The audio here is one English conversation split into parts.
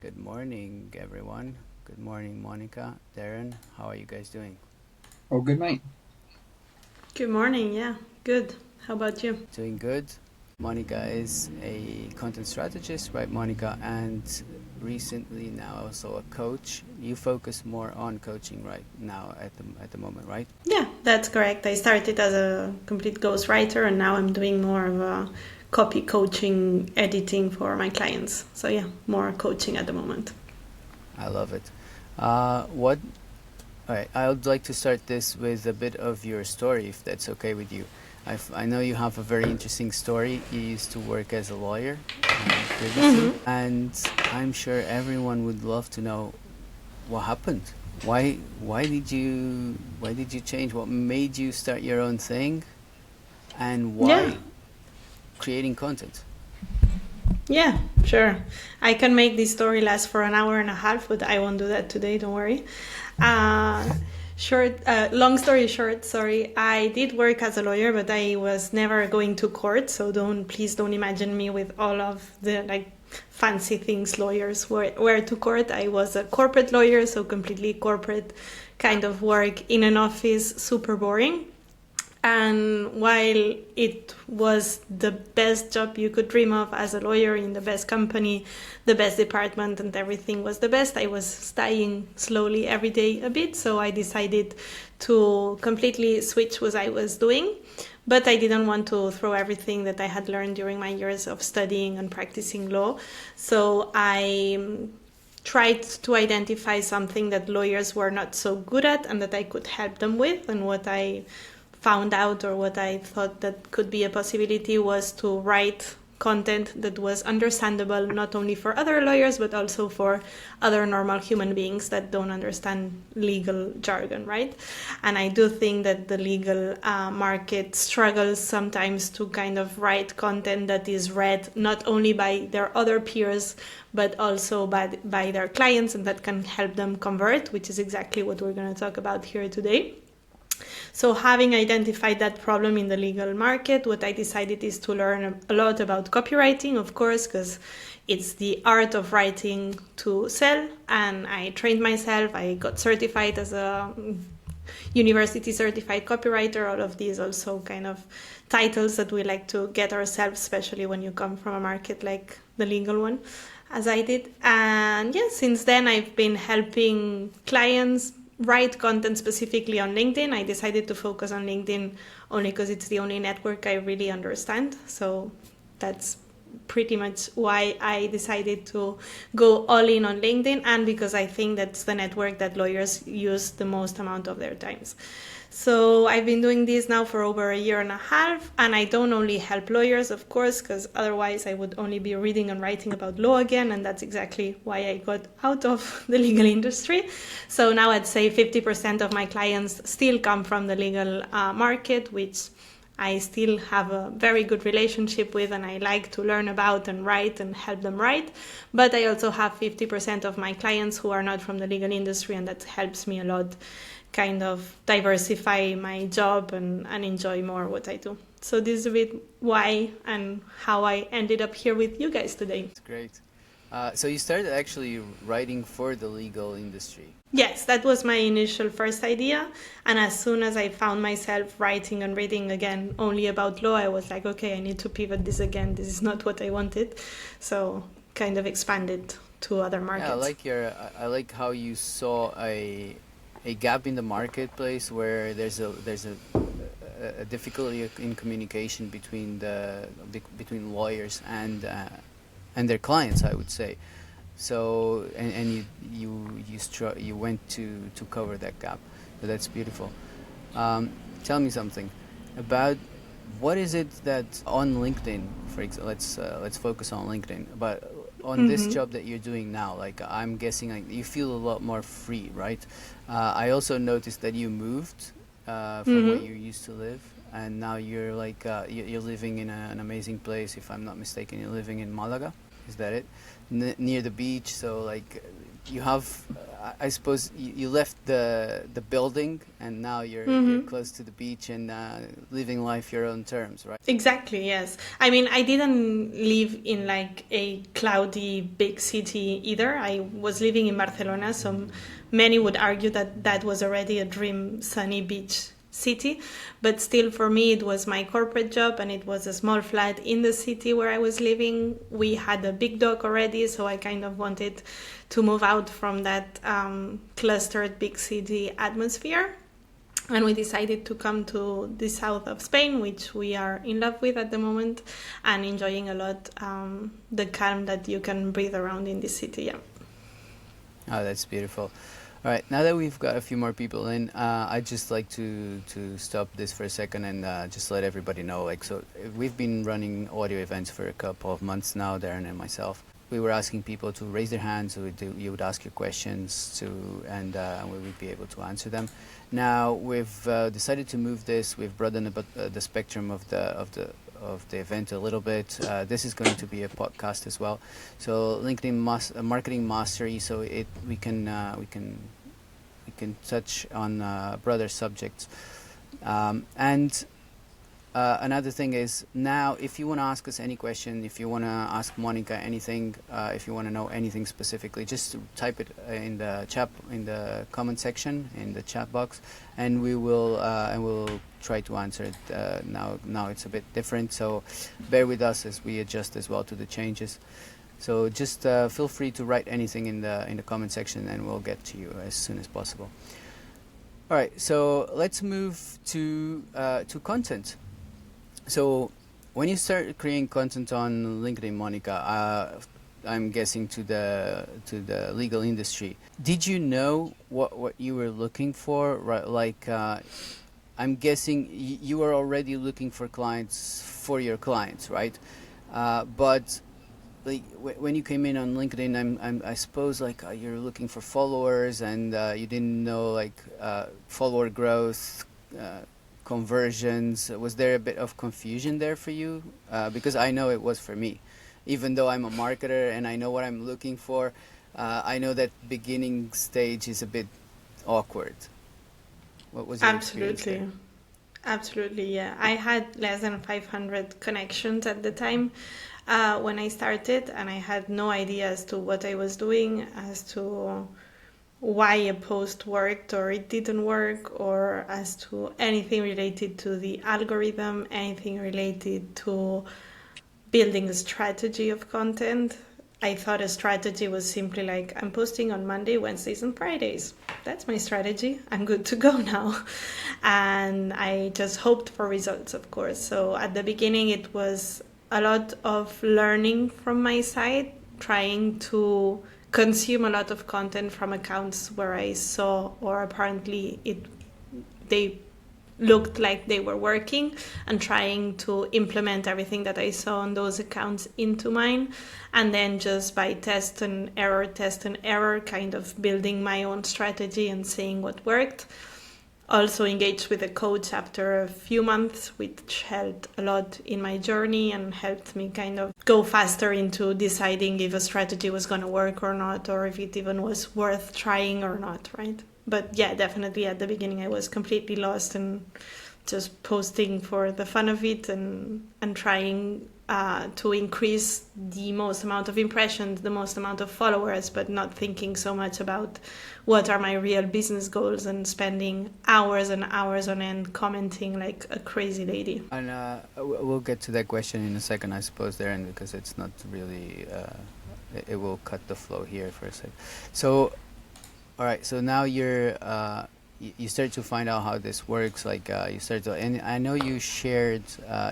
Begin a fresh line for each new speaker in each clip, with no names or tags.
Good morning, everyone. Good morning, Monica, Darren. How are you guys doing?
Oh, good night.
Good morning. Yeah, good. How about you?
Doing good. Monica is a content strategist, right, Monica? And recently now also a coach. You focus more on coaching right now at the moment, right?
Yeah, that's correct. I started as a complete ghostwriter and now I'm doing more of a copy coaching, editing for my clients. So, yeah, more coaching at the moment.
I love it. What? All right. I would like to start this with a bit of your story, if that's okay with you. I know you have a very interesting story. You used to work as a lawyer previously, and I'm sure everyone would love to know what happened. Why did you change? What made you start your own thing, and
Yeah,
why creating content?
yeah, sure. I can make this story last for an hour and a half, but I won't do that today, don't worry. Uh, long story short, sorry. I did work as a lawyer, but I was never going to court, so please don't imagine me with all of the fancy things lawyers were to court. I was a corporate lawyer, so completely corporate kind of work in an office, super boring. And while it was the best job you could dream of as a lawyer in the best company, the best department, and everything was the best, I was dying slowly every day a bit. So I decided to completely switch what I was doing. But I didn't want to throw everything that I had learned during my years of studying and practicing law. So I tried to identify something that lawyers were not so good at and that I could help them with. And what I found out, or what I thought that could be a possibility, was to write content that was understandable not only for other lawyers but also for other normal human beings that don't understand legal jargon, right? And I do think that the legal market struggles sometimes to kind of write content that is read not only by their other peers but also by their clients, and that can help them convert, which is exactly what we're going to talk about here today. So, having identified that problem in the legal market, what I decided is to learn a lot about copywriting, of course, because it's the art of writing to sell. And I trained myself, I got certified as a university certified copywriter. All of these also kind of titles that we like to get ourselves, especially when you come from a market like the legal one, as I did. And yeah, since then I've been helping clients write content specifically on LinkedIn. I decided to focus on LinkedIn only because it's the only network I really understand. So that's pretty much why I decided to go all in on LinkedIn, and because I think that's the network that lawyers use the most amount of their times. So I've been doing this now for over a year and a half, and I don't only help lawyers, of course, because otherwise I would only be reading and writing about law again, and that's exactly why I got out of the legal industry. So now I'd say 50% of my clients still come from the legal market, which I still have a very good relationship with, and I like to learn about and write and help them write. But I also have 50% of my clients who are not from the legal industry, and that helps me a lot kind of diversify my job and enjoy more what I do. So this is a bit why and how I ended up here with you guys today.
It's great. So you started actually writing for the legal industry.
Yes, that was my initial first idea. And as soon as I found myself writing and reading again only about law, I was like, okay, I need to pivot this again. This is not what I wanted. So kind of expanded to other markets.
Yeah, I like how you saw a gap in the marketplace where there's a difficulty in communication between lawyers and their clients, I would say. So and you went to cover that gap. So that's beautiful. Tell me something about what is it that on LinkedIn, for example, let's focus on LinkedIn, but on this job that you're doing now, like I'm guessing like you feel a lot more free, right? I also noticed that you moved from where you used to live, and now you're like you're living in an amazing place. If I'm not mistaken, you're living in Malaga. Is that it? Near the beach. So like you have I suppose you left the building and now you're close to the beach and living life your own terms, right?
Exactly, yes. I mean, I didn't live in like a cloudy big city either. I was living in Barcelona, so many would argue that that was already a dream sunny beach city. But still, for me, it was my corporate job and it was a small flat in the city where I was living. We had a big dog already, so I kind of wanted to move out from that clustered big city atmosphere. And we decided to come to the south of Spain, which we are in love with at the moment and enjoying a lot the calm that you can breathe around in this city. Yeah.
Oh, that's beautiful. All right, now that we've got a few more people in, I'd just like to stop this for a second and just let everybody know. Like, so we've been running audio events for a couple of months now, Darren and myself. We were asking people to raise their hands, so you would ask your questions and we would be able to answer them. Now we've decided to move this. We've broadened the spectrum of the event a little bit. This is going to be a podcast as well. So LinkedIn marketing mastery. So we can touch on broader subjects. And another thing is, now if you want to ask us any question, if you want to ask Monica anything, if you want to know anything specifically, just type it in the comment section in the chat box, and we'll try to answer it. Now it's a bit different, so bear with us as we adjust as well to the changes. So just feel free to write anything in the comment section, and we'll get to you as soon as possible. All right, so let's move to content. So when you start creating content on LinkedIn, Monica, I'm guessing to the legal industry, did you know what you were looking for? Right, like I'm guessing you were already looking for clients for your clients, right? But like when you came in on LinkedIn, I suppose like you're looking for followers, and you didn't know like follower growth, conversions. Was there a bit of confusion there for you? Because I know it was for me. Even though I'm a marketer and I know what I'm looking for, I know that beginning stage is a bit awkward. What was your experience there?
Absolutely, yeah. I had less than 500 connections at the time when I started, and I had no idea as to what I was doing, as to why a post worked or it didn't work, or as to anything related to the algorithm, anything related to building a strategy of content. I thought a strategy was simply like, I'm posting on Monday, Wednesdays, and Fridays. That's my strategy. I'm good to go now. And I just hoped for results, of course. So at the beginning, it was a lot of learning from my side, trying to consume a lot of content from accounts where I saw, or apparently they looked like they were working, and trying to implement everything that I saw on those accounts into mine, and then just by test and error, kind of building my own strategy and seeing what worked. Also engaged with a coach after a few months, which helped a lot in my journey and helped me kind of go faster into deciding if a strategy was going to work or not, or if it even was worth trying or not, right? But yeah, definitely at the beginning I was completely lost and just posting for the fun of it, and trying to increase the most amount of impressions, the most amount of followers, but not thinking so much about what are my real business goals, and spending hours and hours on end commenting like a crazy lady.
And we'll get to that question in a second, I suppose, Darren, because it's not really, it will cut the flow here for a sec. So, all right, so now you start to find out how this works, like you start to, and I know you shared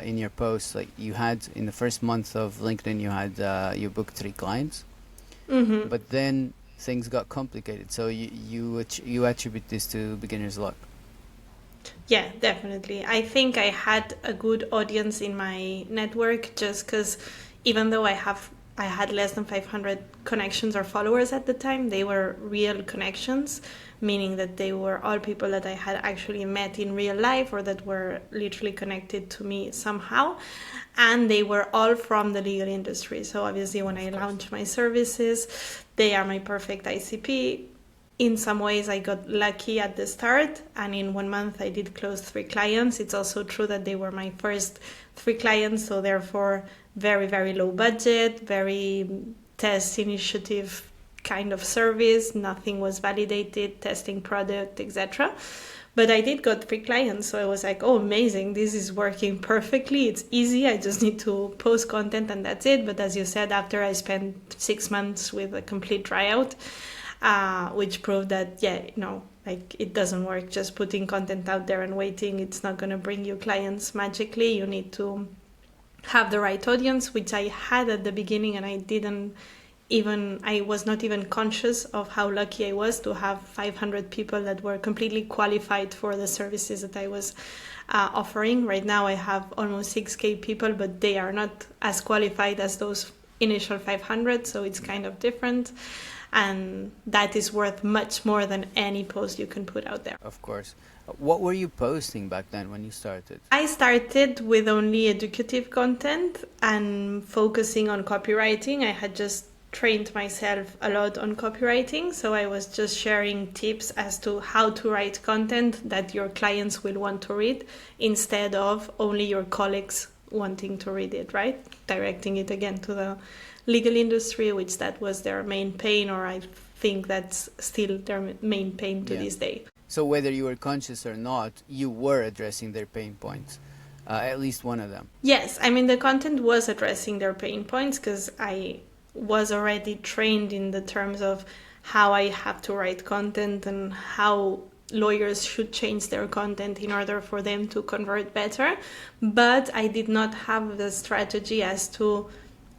in your post, like you had in the first month of LinkedIn, you booked 3 clients, but then things got complicated. So you attribute this to beginner's luck?
Yeah, definitely. I think I had a good audience in my network, just because even though I had less than 500 connections or followers at the time, they were real connections, meaning that they were all people that I had actually met in real life, or that were literally connected to me somehow. And they were all from the legal industry. So obviously when I launched my services, they are my perfect ICP. in some ways I got lucky at the start, and in 1 month I did close 3 clients. It's also true that they were my first 3 clients, so therefore very, very low budget, very test initiative kind of service. Nothing was validated, testing product, etc. But I did got 3 clients, so I was like, oh, amazing, this is working perfectly. It's easy. I just need to post content and that's it. But as you said, after I spent 6 months with a complete tryout, which proved that, like it doesn't work just putting content out there and waiting. It's not going to bring you clients magically. You need to have the right audience, which I had at the beginning, and I was not even conscious of how lucky I was to have 500 people that were completely qualified for the services that I was offering. Right now I have almost 6K people, but they are not as qualified as those initial 500, so it's kind of different. And that is worth much more than any post you can put out there.
Of course. What were you posting back then when you started?
I started with only educative content and focusing on copywriting. I had just trained myself a lot on copywriting, so I was just sharing tips as to how to write content that your clients will want to read instead of only your colleagues wanting to read it, right? Directing it again to the legal industry, which that was their main pain, or I think that's still their main pain to this day.
So whether you were conscious or not, you were addressing their pain points, at least one of them.
Yes, I mean the content was addressing their pain points because I was already trained in the terms of how I have to write content and how lawyers should change their content in order for them to convert better. But I did not have the strategy as to,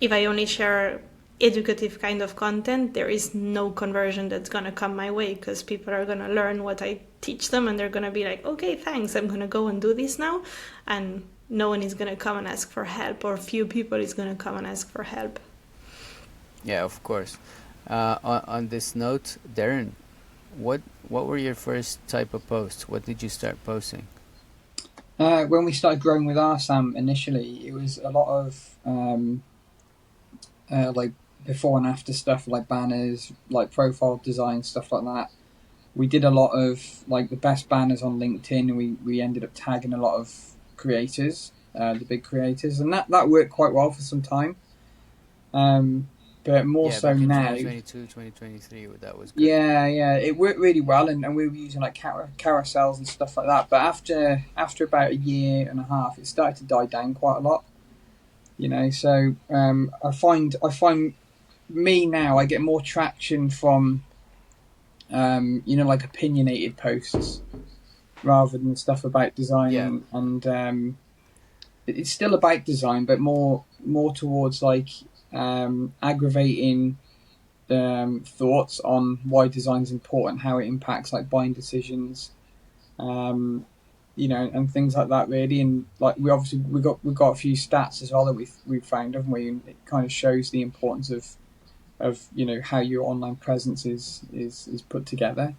if I only share educative kind of content, there is no conversion that's going to come my way, because people are going to learn what I teach them and they're going to be like, okay, thanks, I'm going to go and do this now. And no one is going to come and ask for help, or few people is going to come and ask for help.
Yeah, of course. On this note, Darren, what were your first type of posts? What did you start posting?
When we started growing with Arsam initially, it was a lot of like before and after stuff, like banners, like profile design, stuff like that. We did a lot of like the best banners on LinkedIn. We ended up tagging a lot of creators, the big creators, and that worked quite well for some time. But more so
back in
now,
2022, 2023, that was good.
Yeah, it worked really well, and we were using like carousels and stuff like that. But after about a year and a half, it started to die down quite a lot. So I find me now, I get more traction from like opinionated posts rather than stuff about design, and it's still about design, but more towards like aggravating thoughts on why design is important, how it impacts like buying decisions, and things like that really. And like we got a few stats as well that we've found, haven't we? And it kind of shows the importance of how your online presence is put together.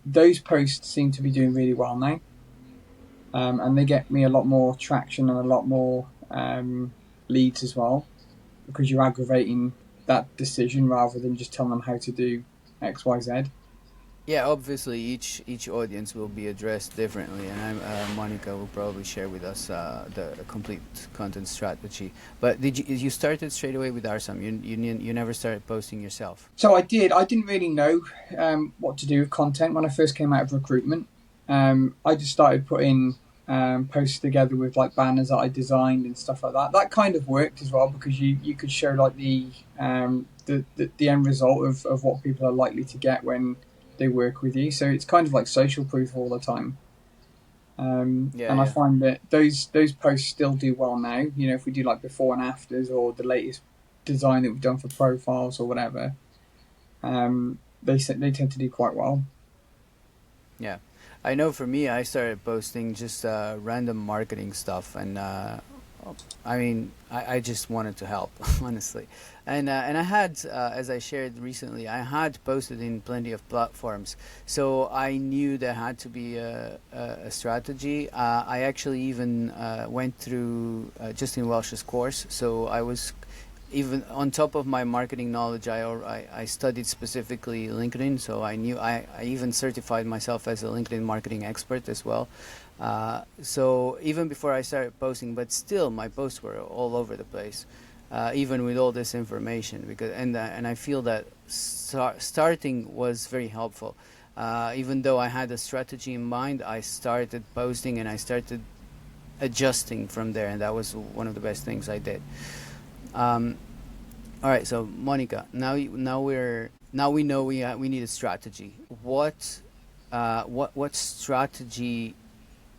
Those posts seem to be doing really well now, and they get me a lot more traction and a lot more leads as well, because you're aggravating that decision rather than just telling them how to do X, Y, Z.
Yeah, obviously each audience will be addressed differently, and Monica will probably share with us the complete content strategy. But you started straight away with Arsam? You never started posting yourself?
So I did. I didn't really know what to do with content when I first came out of recruitment. I just started putting posts together with like banners that I designed and stuff like that. That kind of worked as well, because you could show like the end result of what people are likely to get when they work with you. So it's kind of like social proof all the time. I find that those posts still do well now. If we do like before and afters, or the latest design that we've done for profiles or whatever, they tend to do quite well.
Yeah. I know for me, I started posting just random marketing stuff, and I just wanted to help, honestly. And I had, as I shared recently, I had posted in plenty of platforms, so I knew there had to be a strategy. I actually even went through Justin Welsh's course, so I was even on top of my marketing knowledge, I studied specifically LinkedIn, so I even certified myself as a LinkedIn marketing expert as well. So even before I started posting, but still my posts were all over the place, even with all this information. And I feel that starting was very helpful. Even though I had a strategy in mind, I started posting and I started adjusting from there, and that was one of the best things I did. All right, so Monica, now we know we need a strategy. What strategy?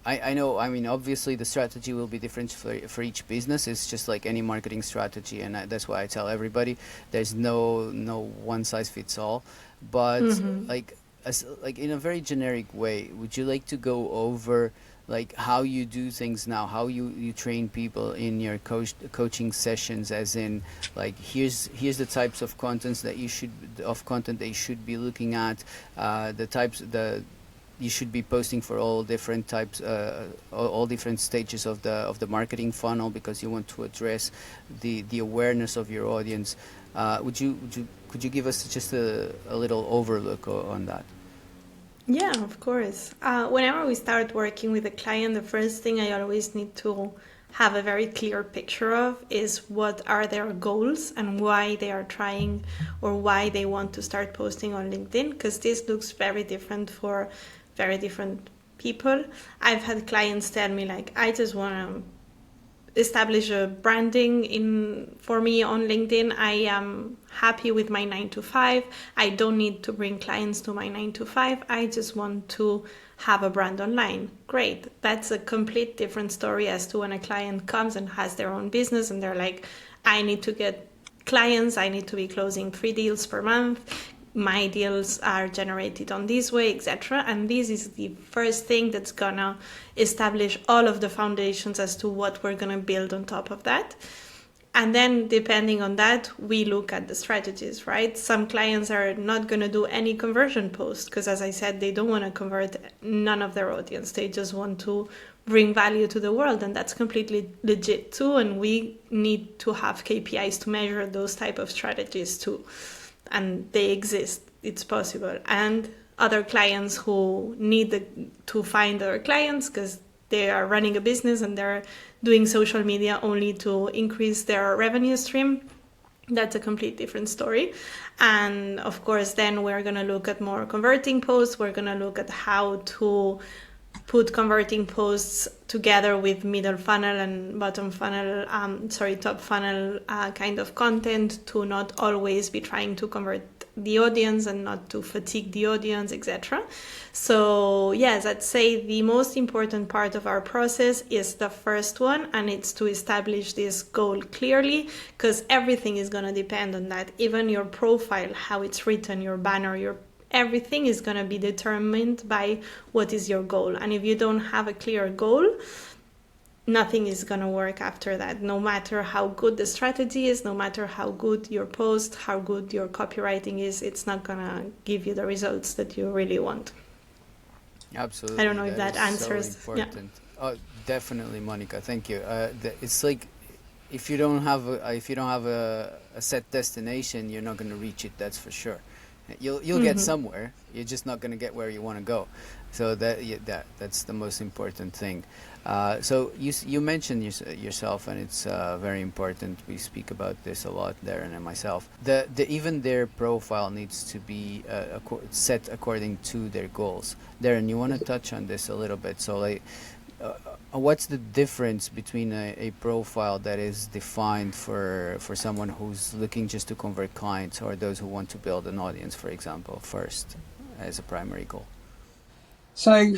I know. I mean, obviously, the strategy will be different for each business. It's just like any marketing strategy, and that's why I tell everybody there's no one size fits all. But like in a very generic way, would you like to go over like how you do things now, how you train people in your coaching sessions, as in like here's the types of content that you should be looking at, you should be posting for all different types, all different stages of the marketing funnel, because you want to address the awareness of your audience. Could you give us just a little overlook on that?
Yeah, of course. Whenever we start working with a client, the first thing I always need to have a very clear picture of is what are their goals and why they are trying or why they want to start posting on LinkedIn, because this looks very different for very different people. I've had clients tell me like, I just want to establish a branding for me on LinkedIn. I am happy with my 9 to 5. I don't need to bring clients to my 9 to 5. I just want to have a brand online. Great. That's a complete different story as to when a client comes and has their own business and they're like, I need to get clients. I need to be closing 3 deals per month. My deals are generated on this way, etc. And this is the first thing that's gonna establish all of the foundations as to what we're gonna build on top of that. And then depending on that, we look at the strategies, right? Some clients are not gonna do any conversion post because, as I said, they don't wanna convert none of their audience. They just want to bring value to the world, and that's completely legit too. And we need to have KPIs to measure those type of strategies too. And they exist, it's possible. And other clients who need to find other clients because they are running a business and they're doing social media only to increase their revenue stream, that's a complete different story. And of course, then we're going to look at more converting posts. We're going to look at how to put converting posts together with middle funnel and bottom funnel, top funnel kind of content to not always be trying to convert the audience and not to fatigue the audience, etc. So yes, I'd say the most important part of our process is the first one, and it's to establish this goal clearly, because everything is going to depend on that. Even your profile, how it's written, your banner, everything is going to be determined by what is your goal. And if you don't have a clear goal, nothing is going to work after that. No matter how good the strategy is, no matter how good your post, how good your copywriting is, it's not going to give you the results that you really want.
Absolutely.
I don't know if that answers.
So important. Yeah. Oh, definitely, Monica. Thank you. It's like if you don't have a set destination, you're not going to reach it. That's for sure. You'll get somewhere. You're just not going to get where you want to go. So that's the most important thing. So you mentioned yourself, and it's very important. We speak about this a lot, Darren and myself. Even their profile needs to be set according to their goals. Darren, you want to touch on this a little bit? So like, what's the difference between a profile that is defined for someone who's looking just to convert clients, or those who want to build an audience, for example, first as a primary goal?
So,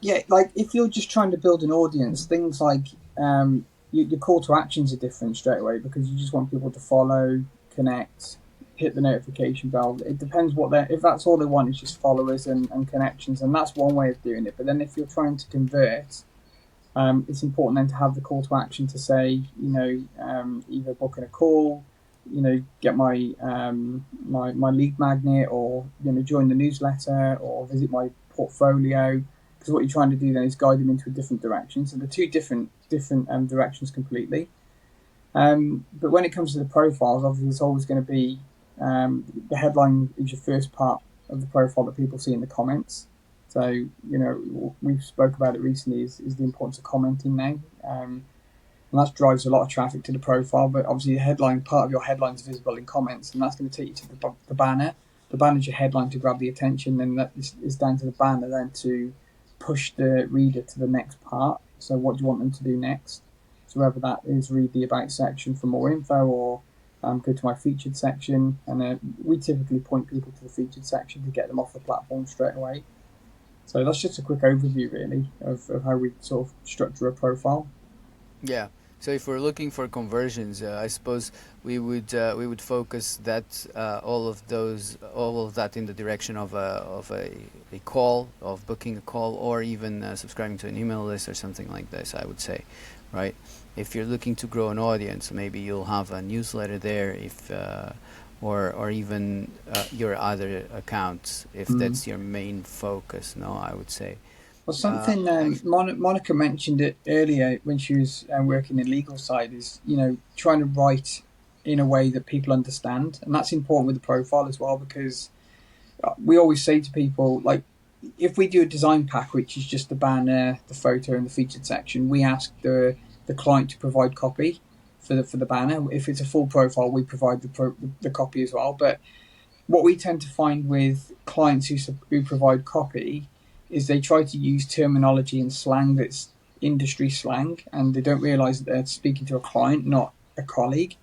yeah, like if you're just trying to build an audience, things like your call to actions are different straight away, because you just want people to follow, connect, hit the notification bell. It depends if that's all they want is just followers and connections, and that's one way of doing it. But then if you're trying to convert, it's important then to have the call to action to say, either booking a call, get my my lead magnet, or join the newsletter, or visit my portfolio, because what you're trying to do then is guide them into a different direction. So the two different directions completely. But when it comes to the profiles, obviously there's always going to be the headline is your first part of the profile that people see in the comments. So, we spoke about it recently is the importance of commenting now. And that drives a lot of traffic to the profile. But obviously, part of your headline is visible in comments, and that's going to take you to the banner. The banner is your headline to grab the attention, and that is down to the banner then to push the reader to the next part. So, what do you want them to do next? So, whether that is read the about section for more info, or go to my featured section, and we typically point people to the featured section to get them off the platform straight away. So that's just a quick overview, really, of how we sort of structure a profile.
Yeah. So if we're looking for conversions, I suppose we would focus that all of that in the direction of a call, of booking a call, or even subscribing to an email list or something like this. I would say, right? If you're looking to grow an audience, maybe you'll have a newsletter there, if or even your other accounts, if that's your main focus. No, I would say.
Well, something Monica mentioned it earlier when she was working in legal side is, trying to write in a way that people understand. And that's important with the profile as well, because we always say to people, like, if we do a design pack, which is just the banner, the photo, and the featured section, we ask the client to provide copy for the banner. If it's a full profile, we provide the copy as well. But what we tend to find with clients who provide copy is they try to use terminology and slang that's industry slang, and they don't realize that they're speaking to a client, not a colleague.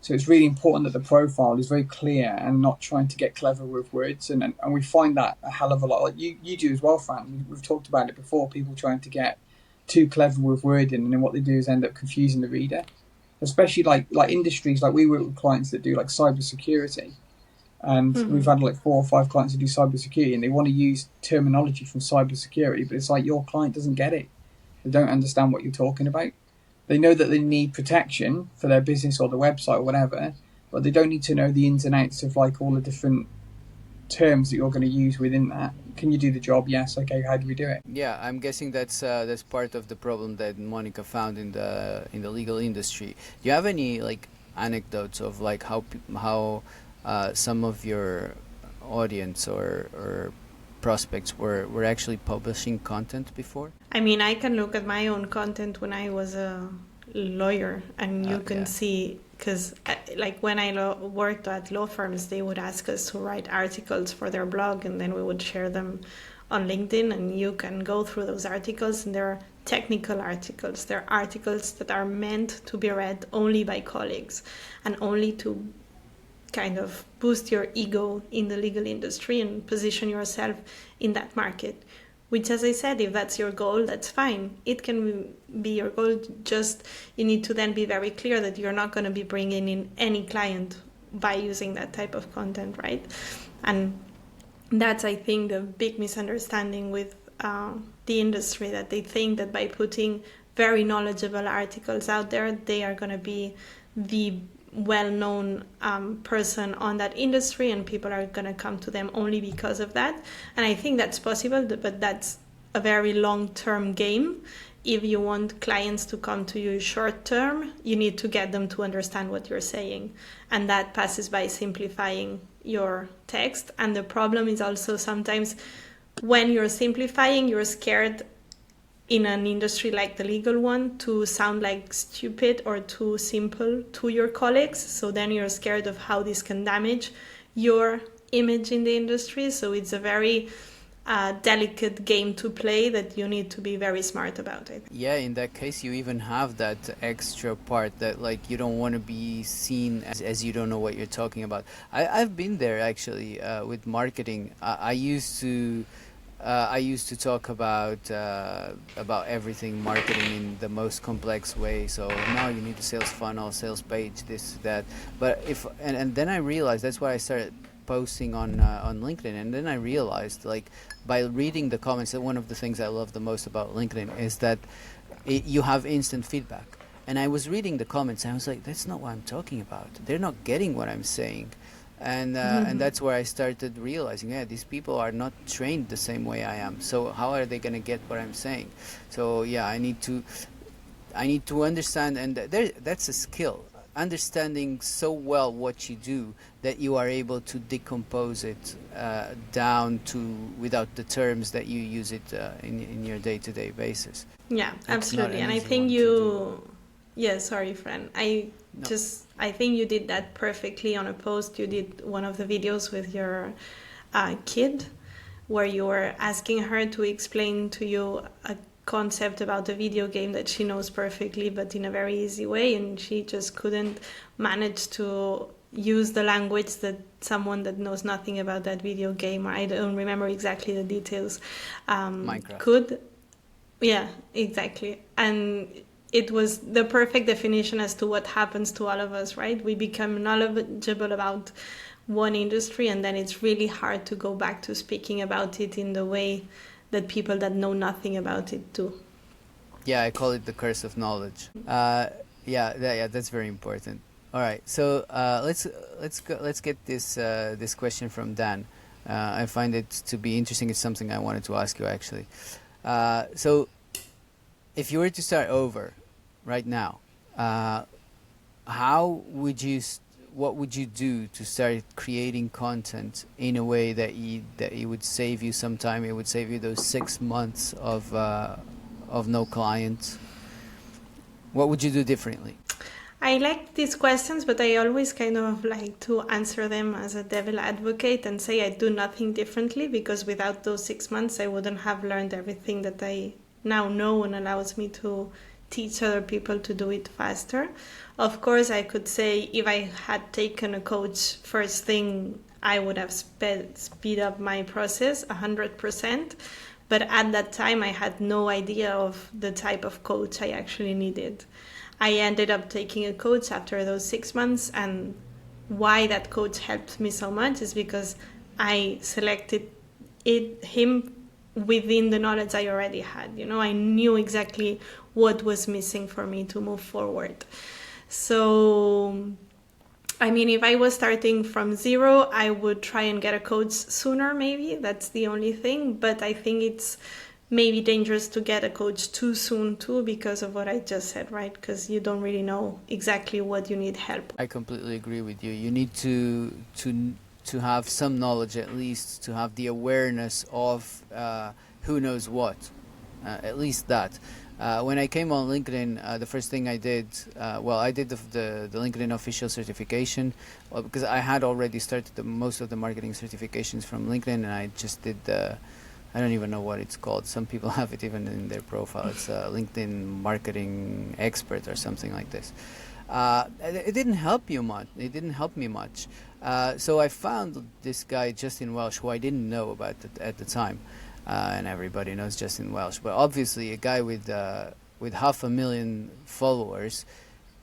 So it's really important that the profile is very clear and not trying to get clever with words. And we find that a hell of a lot. Like you do as well, Fran. We've talked about it before, people trying to get too clever with wording, and then what they do is end up confusing the reader. Especially like industries, like we work with clients that do like cybersecurity. And we've had like 4 or 5 clients who do cybersecurity, and they want to use terminology from cybersecurity, but it's like your client doesn't get it. They don't understand what you're talking about. They know that they need protection for their business or the website or whatever, but they don't need to know the ins and outs of like all the different terms that you're going to use within that. Can you do the job? Yes. Okay. How do we do it?
Yeah, I'm guessing that's part of the problem that Monica found in the legal industry. Do you have any like anecdotes of like how some of your audience or prospects were actually publishing content before?
I mean, I can look at my own content when I was a lawyer, and you can see, because like when I worked at law firms, they would ask us to write articles for their blog, and then we would share them on LinkedIn, and you can go through those articles, and they're technical articles. They're articles that are meant to be read only by colleagues and only to kind of boost your ego in the legal industry and position yourself in that market. Which, as I said, if that's your goal, that's fine. It can be your goal, just you need to then be very clear that you're not going to be bringing in any client by using that type of content, right? And that's, I think, the big misunderstanding with the industry, that they think that by putting very knowledgeable articles out there, they are going to be the well-known person on that industry, and people are going to come to them only because of that. And I think that's possible, but that's a very long-term game. If you want clients to come to you short-term, you need to get them to understand what you're saying, and that passes by simplifying your text. And the problem is also sometimes when you're simplifying, you're scared in an industry like the legal one to sound like stupid or too simple to your colleagues. So then you're scared of how this can damage your image in the industry. So it's a very delicate game to play that you need to be very smart about it.
Yeah, in that case, you even have that extra part that like you don't want to be seen as you don't know what you're talking about. I've been there actually with marketing. I used to talk about everything marketing in the most complex way. So now you need a sales funnel, sales page, this, that. But and then I realized that's why I started posting on LinkedIn. And then I realized, like, by reading the comments, that one of the things I love the most about LinkedIn is that you have instant feedback. And I was reading the comments and I was like, that's not what I'm talking about. They're not getting what I'm saying. And that's where I started realizing, these people are not trained the same way I am. So how are they going to get what I'm saying? So yeah, I need to understand, and that's a skill. Understanding so well what you do that you are able to decompose it down to without the terms that you use it in your day-to-day basis.
Yeah,
It's not
absolutely.
an
And I
easy
think
one to do.
yeah, sorry, friend.
No,
I think you did that perfectly on a post. You did one of the videos with your kid where you were asking her to explain to you a concept about a video game that she knows perfectly, but in a very easy way, and she just couldn't manage to use the language that someone that knows nothing about that video game, or I don't remember exactly the details,
Minecraft.
could. Yeah, exactly. And it was the perfect definition as to what happens to all of us, right? We become knowledgeable about one industry, and then it's really hard to go back to speaking about it in the way that people that know nothing about it do.
Yeah, I call it the curse of knowledge. Yeah, that's very important. All right, so let's get this question from Dan. I find it to be interesting. It's something I wanted to ask you actually. So, if you were to start over right now, how would you? What would you do to start creating content in a way that it would save you some time? It would save you those 6 months of no clients. What would you do differently?
I like these questions, but I always kind of like to answer them as a devil advocate and say I do nothing differently, because without those 6 months I wouldn't have learned everything that I now know and allows me to teach other people to do it faster. Of course, I could say if I had taken a coach first thing, I would have speed up my process 100%. But at that time, I had no idea of the type of coach I actually needed. I ended up taking a coach after those 6 months, and why that coach helped me so much is because I selected him within the knowledge I already had. You know, I knew exactly what was missing for me to move forward. So, I mean, if I was starting from zero, I would try and get a coach sooner, maybe. That's the only thing. But I think it's maybe dangerous to get a coach too soon, too, because of what I just said, right? Because you don't really know exactly what you need help.
I completely agree with you. You need to have some knowledge, at least to have the awareness of who knows what, at least that. When I came on LinkedIn, the first thing I did, I did the LinkedIn official certification, because I had already started most of the marketing certifications from LinkedIn, and I just did I don't even know what it's called. Some people have it even in their profile. It's LinkedIn marketing expert or something like this. It didn't help you much. It didn't help me much. So I found this guy, Justin Welsh, who I didn't know about at the time. And everybody knows Justin Welsh. But obviously a guy with 500,000 followers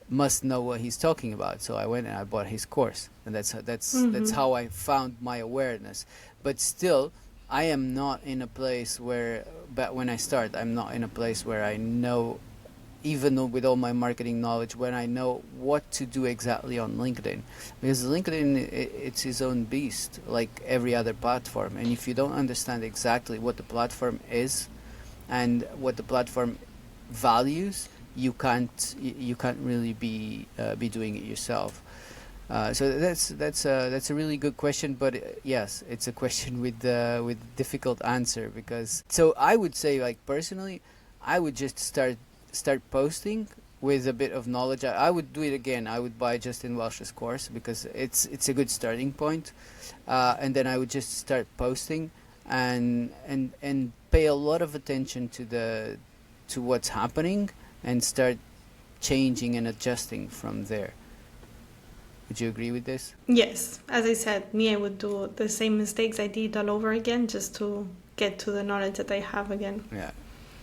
must know what he's talking about. So I went and I bought his course. And that's how I found my awareness. But still, I am not in a place where, but when I start, I'm not in a place where I know, even though with all my marketing knowledge, when I know what to do exactly on LinkedIn. Because LinkedIn, it's its own beast, like every other platform. And if you don't understand exactly what the platform is and what the platform values, you can't really be doing it yourself. So that's a really good question, but yes, it's a question with difficult answer, because so I would say, like, personally, I would just start posting with a bit of knowledge. I would do it again. I would buy Justin Welsh's course because it's a good starting point, and then I would just start posting and pay a lot of attention to what's happening and start changing and adjusting from there. Would you agree with this?
Yes, as I said, I would do the same mistakes I did all over again just to get to the knowledge that I have again.
Yeah,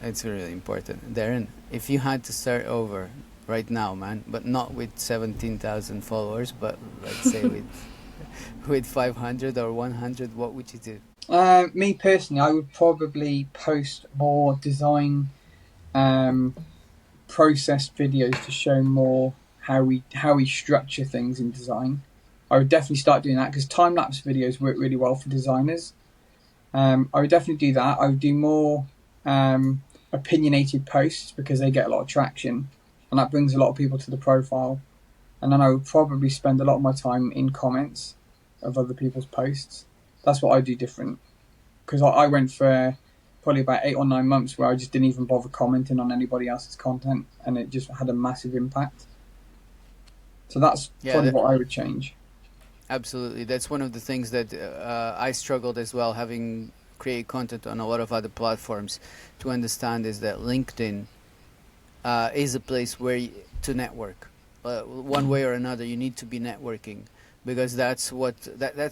it's really important. Darren, if you had to start over right now, man, but not with 17,000 followers, but let's say with 500 or 100, what would you do?
Me personally, I would probably post more design processed videos to show more how we structure things in design. I would definitely start doing that because time-lapse videos work really well for designers. I would definitely do that. I would do more opinionated posts because they get a lot of traction. and that brings a lot of people to the profile. And then I would probably spend a lot of my time in comments of other people's posts. That's what I do different, because I went for probably about 8 or 9 months where I just didn't even bother commenting on anybody else's content, and it just had a massive impact. So that's
Yeah,
probably what I would change.
absolutely. That's one of the things that I struggled as well, having created content on a lot of other platforms, to understand is that LinkedIn is a place where to network. One way or another, you need to be networking, because that's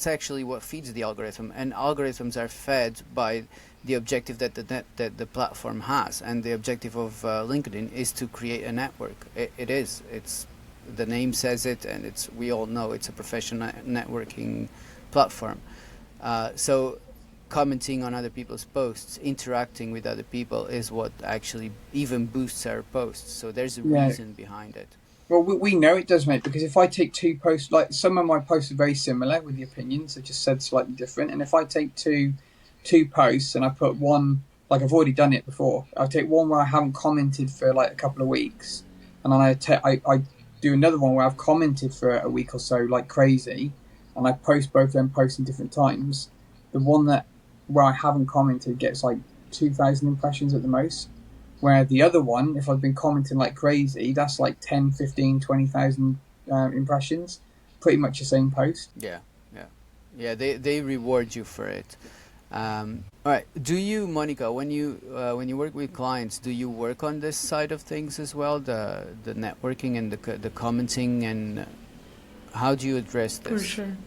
actually what feeds the algorithm, and algorithms are fed by the objective that the platform has, and the objective of LinkedIn is to create a network. It's the name says it, and we all know it's a professional networking platform. So commenting on other people's posts, interacting with other people, is what actually even boosts our posts. So there's a reason behind it.
Well, we know it does, mate, because if I take 2 posts, like some of my posts are very similar with the opinions, they're just said slightly different. And if I take two posts and I put one, like I've already done it before, I take one where I haven't commented for like a couple of weeks, and then I do another one where I've commented for a week or so like crazy, and I post both of them posts in different times. The one where I haven't commented gets like 2,000 impressions at the most. Where the other one, if I've been commenting like crazy, that's like 10, 15, 20,000 impressions. Pretty much the same post.
Yeah. They reward you for it. All right. Do you, Monica, when you work with clients, do you work on this side of things as well, the networking and the commenting, and how do you address this?
For sure.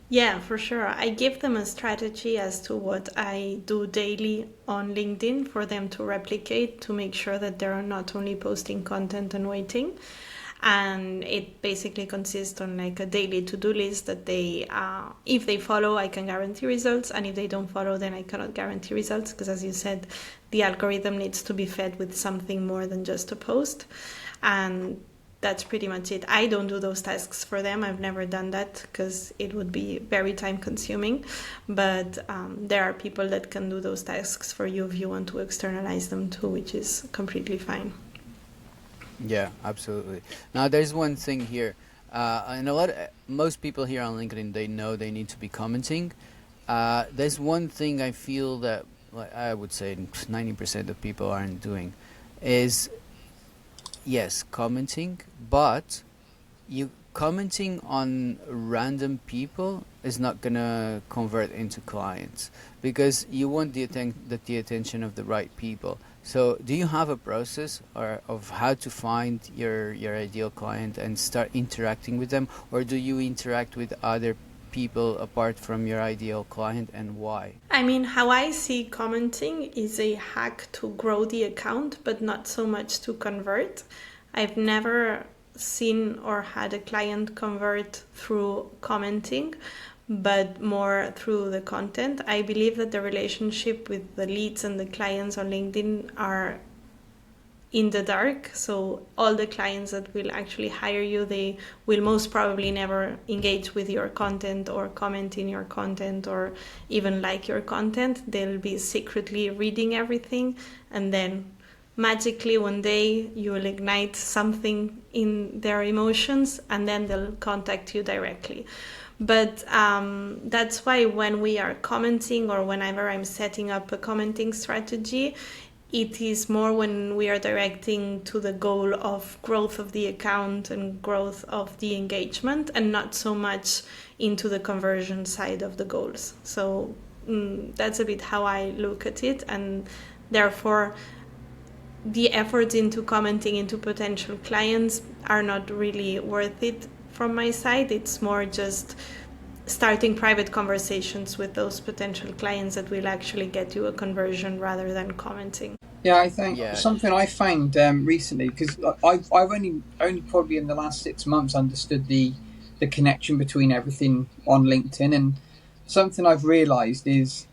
Yeah, for sure. I give them a strategy as to what I do daily on LinkedIn for them to replicate, to make sure that they're not only posting content and waiting. And it basically consists on like a daily to-do list that they, if they follow, I can guarantee results. And if they don't follow, then I cannot guarantee results, because as you said, the algorithm needs to be fed with something more than just a post. And that's pretty much it. I don't do those tasks for them. I've never done that because it would be very time consuming. But there are people that can do those tasks for you if you want to externalize them too, which is completely fine.
Yeah, absolutely. Now, there's one thing here, and most people here on LinkedIn, they know they need to be commenting. There's one thing I feel that, like, I would say 90% of people aren't doing, is yes, commenting, but you commenting on random people is not gonna convert into clients, because you want the attention of the right people. So do you have a process of how to find your ideal client and start interacting with them, or do you interact with other people apart from your ideal client, and why?
I mean, how I see commenting is a hack to grow the account, but not so much to convert. I've never seen or had a client convert through commenting, but more through the content. I believe that the relationship with the leads and the clients on LinkedIn are in the dark. So all the clients that will actually hire you, they will most probably never engage with your content or comment in your content or even like your content. They'll be secretly reading everything, and then magically one day you will ignite something in their emotions, and then they'll contact you directly. But that's why when we are commenting, or whenever I'm setting up a commenting strategy, it is more when we are directing to the goal of growth of the account and growth of the engagement, and not so much into the conversion side of the goals. So that's a bit how I look at it, and therefore the efforts into commenting into potential clients are not really worth it from my side. It's more just starting private conversations with those potential clients that will actually get you a conversion rather than commenting.
Yeah, I think something I found recently, because I've only probably in the last 6 months understood the connection between everything on LinkedIn, and something I've realized is,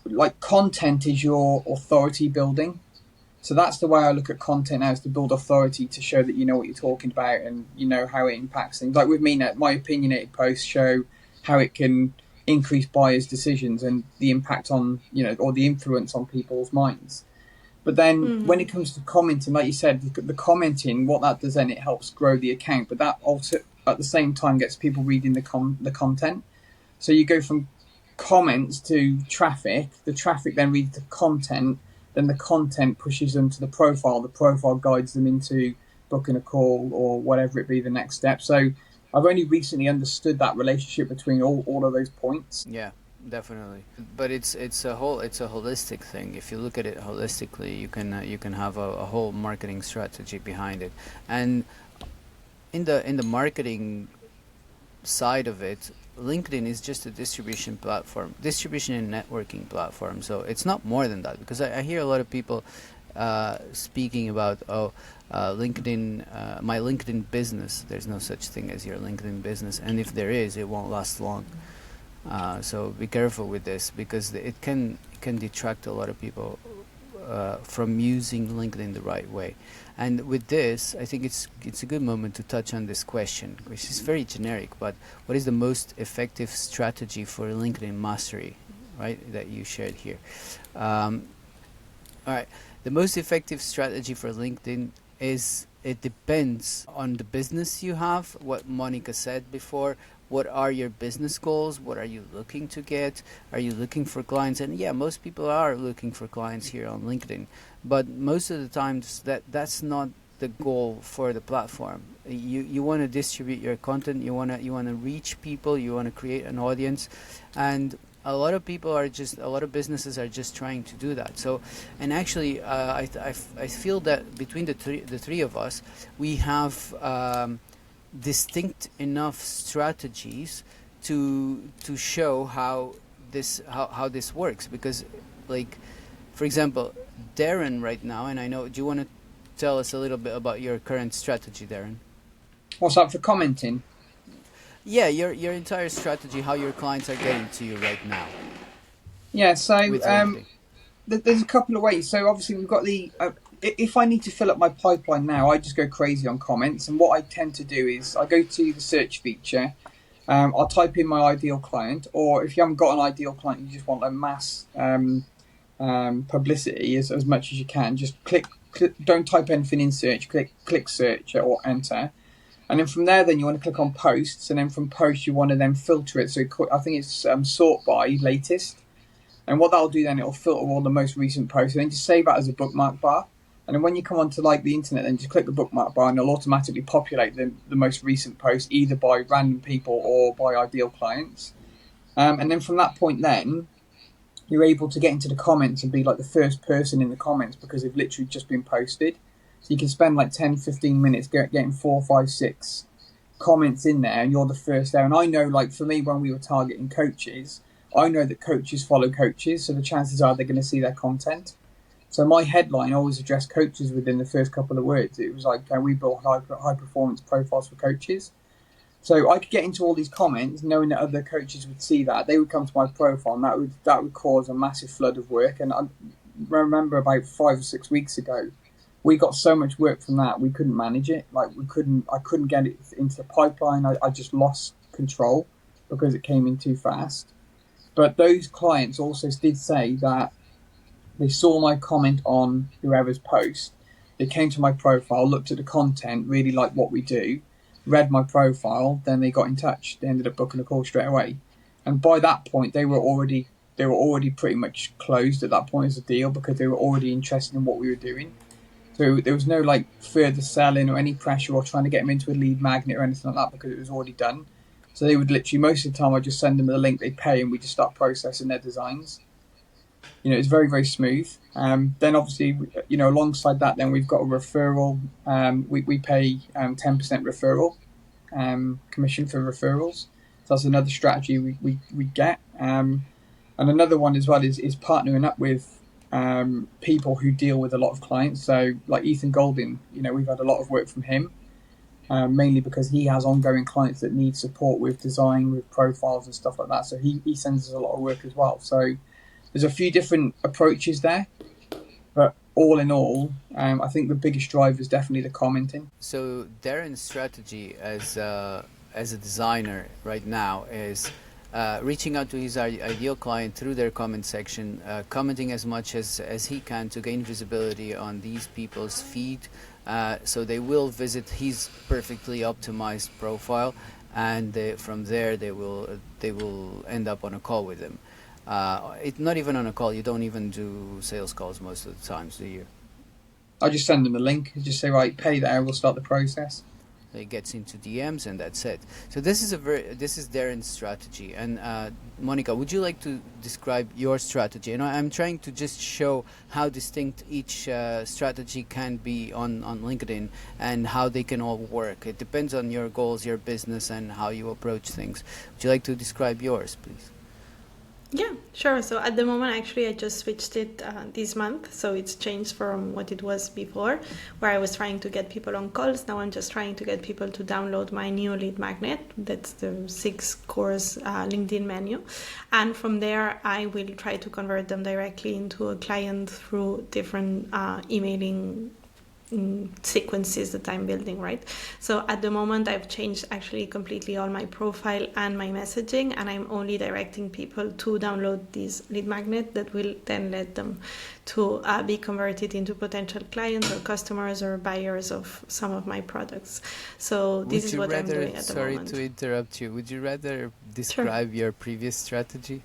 like, content is your authority building. So that's the way I look at content now, is to build authority, to show that you know what you're talking about and you know how it impacts things. Like with me now, my opinionated posts show how it can increase buyers' decisions and the impact on, or the influence on people's minds. But then when it comes to commenting, like you said, the commenting, what that does then, it helps grow the account. But that also at the same time gets people reading the content. So you go from comments to traffic. The traffic then reads the content. Then the content pushes them to the profile. The profile guides them into booking a call or whatever it be the next step. So I've only recently understood that relationship between all of those points.
Yeah, definitely. But it's a holistic thing. If you look at it holistically, you can have a whole marketing strategy behind it. And in the marketing side of it, LinkedIn is just a distribution and networking platform. So it's not more than that, because I hear a lot of people speaking about LinkedIn, my LinkedIn business. There's no such thing as your LinkedIn business, and if there is, it won't last long. So be careful with this, because it can detract a lot of people from using LinkedIn the right way. And with this, I think it's a good moment to touch on this question, which is very generic, but what is the most effective strategy for LinkedIn mastery, right, that you shared here? All right, the most effective strategy for LinkedIn is, it depends on the business you have, what Monica said before. What are your business goals? What are you looking to get? Are you looking for clients? And yeah, most people are looking for clients here on LinkedIn, but most of the times that's not the goal for the platform. You want to distribute your content. You want to reach people. You want to create an audience, and a lot of businesses are just trying to do that. So, and actually, I feel that between the three of us, we have distinct enough strategies to show how this works. Because, like, for example, Darren right now, and I know, do you want to tell us a little bit about your current strategy, Darren?
What's up for commenting?
Yeah, your entire strategy, how your clients are getting to you right now.
Yeah, so
with LinkedIn.
There's a couple of ways. So obviously we've got the if I need to fill up my pipeline now, I just go crazy on comments. And what I tend to do is I go to the search feature. I'll type in my ideal client, or if you haven't got an ideal client, you just want a mass publicity as much as you can. Just click. Don't type anything in search. Click search or enter. And then from there, then you want to click on posts, and then from posts you want to then filter it. So I think it's sort by latest. And what that'll do then, it'll filter all the most recent posts, and then just save that as a bookmark bar. And then when you come onto like the internet, then just click the bookmark bar, and it'll automatically populate the most recent posts, either by random people or by ideal clients. And then from that point, then you're able to get into the comments and be like the first person in the comments, because they've literally just been posted. So you can spend like 10, 15 minutes getting 4, 5, 6 comments in there, and you're the first there. And I know, like for me, when we were targeting coaches, I know that coaches follow coaches, so the chances are they're going to see their content. So my headline always addressed coaches within the first couple of words. It was like, we built high performance profiles for coaches. So I could get into all these comments, knowing that other coaches would see that. They would come to my profile, and that would cause a massive flood of work. And I remember about 5 or 6 weeks ago, we got so much work from that, we couldn't manage it. Like I couldn't get it into the pipeline. I just lost control because it came in too fast. But those clients also did say that they saw my comment on whoever's post. They came to my profile, looked at the content, really liked what we do, read my profile, then they got in touch. They ended up booking a call straight away. And by that point, they were already pretty much closed at that point as a deal, because they were already interested in what we were doing. So there was no like further selling or any pressure or trying to get them into a lead magnet or anything like that, because it was already done. So they would literally, most of the time, I just send them the link, they pay, and we just start processing their designs. It's very, very smooth. Then obviously, alongside that, then we've got a referral. We pay 10% referral commission for referrals. So that's another strategy we get. And another one as well is partnering up with people who deal with a lot of clients. So like Ethan Golding, we've had a lot of work from him. Mainly because he has ongoing clients that need support with design, with profiles and stuff like that. So he sends us a lot of work as well. So there's a few different approaches there, but all in all, I think the biggest driver is definitely the commenting.
So Darren's strategy as a designer right now is reaching out to his ideal client through their comment section, commenting as much as he can to gain visibility on these people's feed, so they will visit his perfectly optimized profile, and from there they will end up on a call with him. It's not even on a call. You don't even do sales calls most of the times, do you?
I just send them the link and just say, right, pay there, we'll start the process.
It gets into DMs and that's it. So this is Darren's strategy. And Monica, would you like to describe your strategy? And I'm trying to just show how distinct each strategy can be on LinkedIn and how they can all work. It depends on your goals, your business, and how you approach things. Would you like to describe yours, please?
Yeah, sure. So at the moment, actually, I just switched it this month. So it's changed from what it was before, where I was trying to get people on calls. Now I'm just trying to get people to download my new lead magnet. That's the 6-course LinkedIn menu. And from there, I will try to convert them directly into a client through different emailing sequences that I'm building, right? So at the moment I've changed actually completely all my profile and my messaging, and I'm only directing people to download this lead magnet that will then let them to be converted into potential clients or customers or buyers of some of my products. So this is what I'm doing at the moment.
Sorry to interrupt you. Would you rather describe your previous strategy?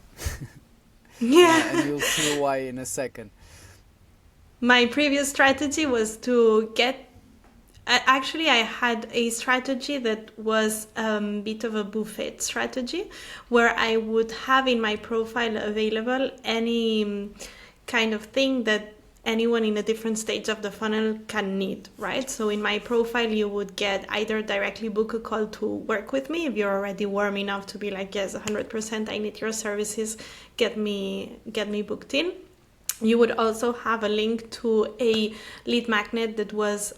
Yeah.
And you'll see why in a second.
My previous strategy was to get... Actually, I had a strategy that was a bit of a buffet strategy, where I would have in my profile available any kind of thing that anyone in a different stage of the funnel can need, right? So in my profile, you would get either directly book a call to work with me if you're already warm enough to be like, yes, 100%, I need your services, get me booked in. You would also have a link to a lead magnet that was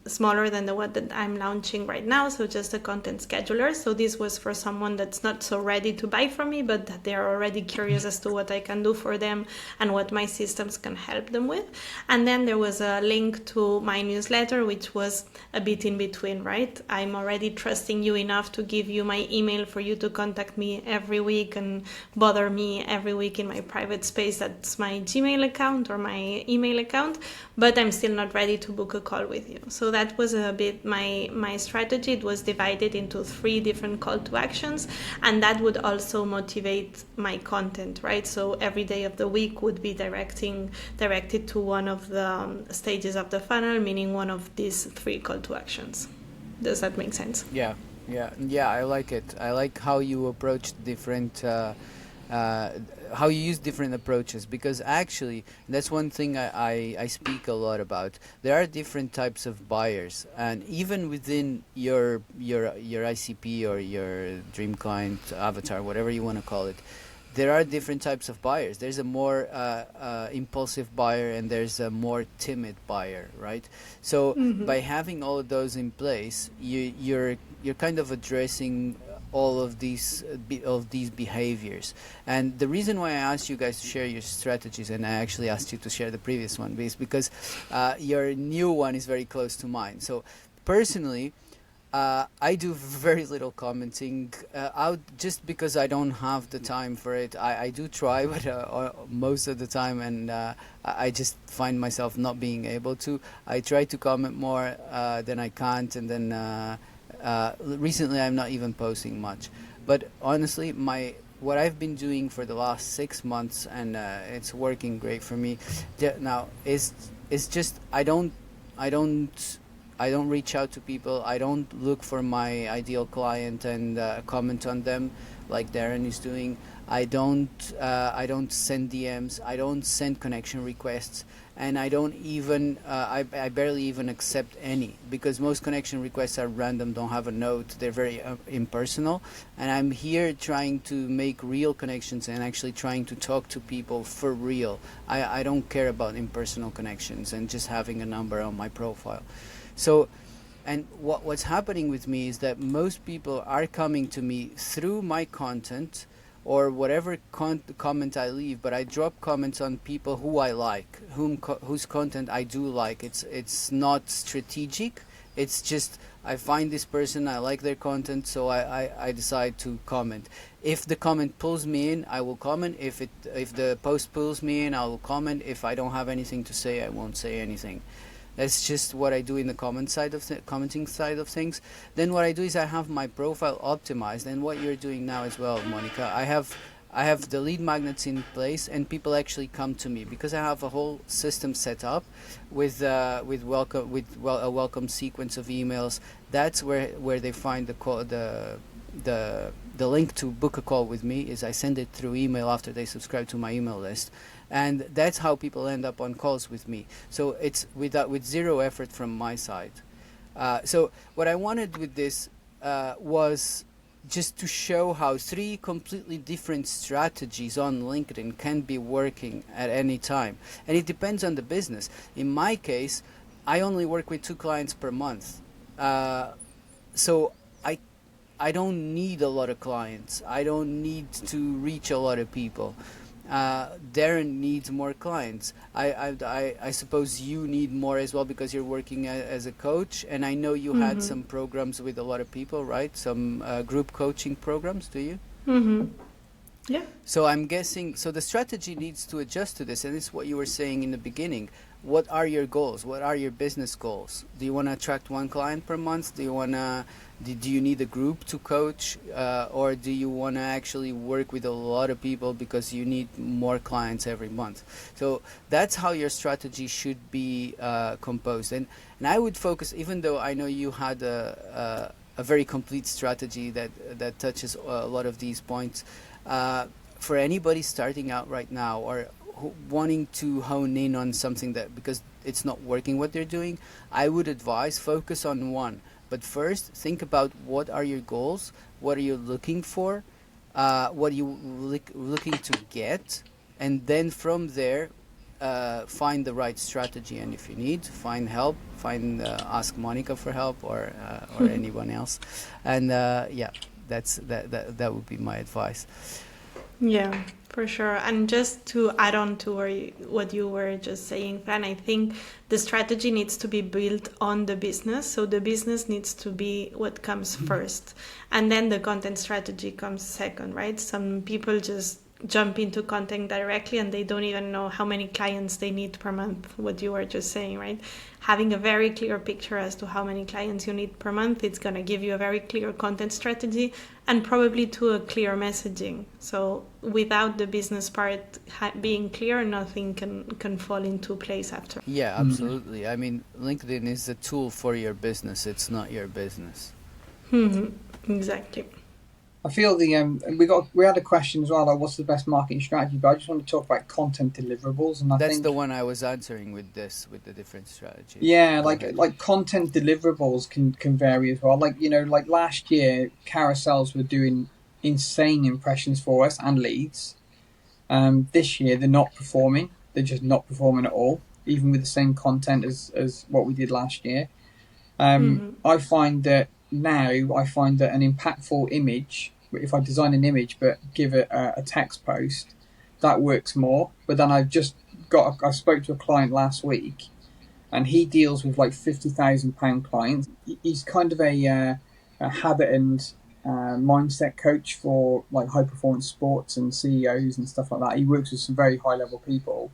smaller than the one that I'm launching right now, so just a content scheduler. So this was for someone that's not so ready to buy from me, but that they're already curious as to what I can do for them and what my systems can help them with. And then there was a link to my newsletter, which was a bit in between, right? I'm already trusting you enough to give you my email for you to contact me every week and bother me every week in my private space. That's my Gmail account or my email account, but I'm still not ready to book a call with you. So that was a bit my strategy. It was divided into 3 different call to actions, and that would also motivate my content, right? So every day of the week would be directed to one of the stages of the funnel, meaning one of these 3 call to actions. Does that make sense?
Yeah, I like it. I like how you approach different how you use different approaches, because actually that's one thing I speak a lot about. There are different types of buyers, and even within your ICP or your dream client avatar, whatever you want to call it, there are different types of buyers. There's a more impulsive buyer and there's a more timid buyer, right? So by having all of those in place, you're kind of addressing all of these behaviors. And the reason why I asked you guys to share your strategies, and I actually asked you to share the previous one, is because your new one is very close to mine. So personally, I do very little commenting out, just because I don't have the time for it. I do try, but most of the time, and I just find myself not being able to. I try to comment more than I can't, and then recently I'm not even posting much. But honestly, what I've been doing for the last 6 months, and it's working great for me now, is just I don't reach out to people. I don't look for my ideal client and comment on them like Darren is doing. I don't send DMs. I don't send connection requests, and I don't even I barely even accept any, because most connection requests are random, don't have a note. They're very impersonal, and I'm here trying to make real connections and actually trying to talk to people for real. I don't care about impersonal connections and just having a number on my profile. So, and what's happening with me is that most people are coming to me through my content or whatever comment I leave, but I drop comments on people who I like, whose content I do like. It's not strategic. It's just I find this person, I like their content, so I decide to comment. If the comment pulls me in, I will comment. If the post pulls me in, I will comment. If I don't have anything to say, I won't say anything. That's just what I do in the commenting side of things. Then what I do is I have my profile optimized, and what you're doing now as well, Monica. I have the lead magnets in place, and people actually come to me because I have a whole system set up with a welcome sequence of emails. That's where they find the link to book a call with me. Is I send it through email after they subscribe to my email list, and that's how people end up on calls with me. So it's with zero effort from my side. So what I wanted with this was just to show how 3 completely different strategies on LinkedIn can be working at any time. And it depends on the business. In my case, I only work with 2 clients per month. So I don't need a lot of clients. I don't need to reach a lot of people. Darren needs more clients. I suppose you need more as well because you're working as a coach, and I know you had some programs with a lot of people, right? Some group coaching programs, do you?
Yeah.
So I'm guessing, so the strategy needs to adjust to this, and it's what you were saying in the beginning. What are your goals? What are your business goals? Do you want to attract 1 client per month? Do you need a group to coach, or do you want to actually work with a lot of people because you need more clients every month? So that's how your strategy should be composed. And I would focus, even though I know you had a very complete strategy that touches a lot of these points, for anybody starting out right now or wanting to hone in on something that because it's not working what they're doing, I would advise focus on one. But first, think about what are your goals, what are you looking for, what are you looking to get, and then from there, find the right strategy. And if you need, find help, ask Monica for help or anyone else. And yeah, that would be my advice.
Yeah, for sure. And just to add on to what you were just saying, Fran, I think the strategy needs to be built on the business. So the business needs to be what comes first. And then the content strategy comes second, right? Some people just jump into content directly and they don't even know how many clients they need per month, what you were just saying, right? Having a very clear picture as to how many clients you need per month, it's going to give you a very clear content strategy and probably to a clear messaging. So without the business part being clear, nothing can fall into place after.
Yeah, absolutely. I mean, LinkedIn is a tool for your business. It's not your business.
Exactly.
I feel we had a question as well, like what's the best marketing strategy, but I just want to talk about content deliverables, and
that's the one I was answering with the different strategies.
Yeah, like content deliverables can vary as well. Like like last year, carousels were doing insane impressions for us and leads. This year they're not performing. They're just not performing at all, even with the same content as what we did last year. I find that an impactful image, if I design an image but give it a text post, that works more. But then I spoke to a client last week, and he deals with like £50,000 clients. He's kind of a habit and mindset coach for like high performance sports and CEOs and stuff like that. He works with some very high level people.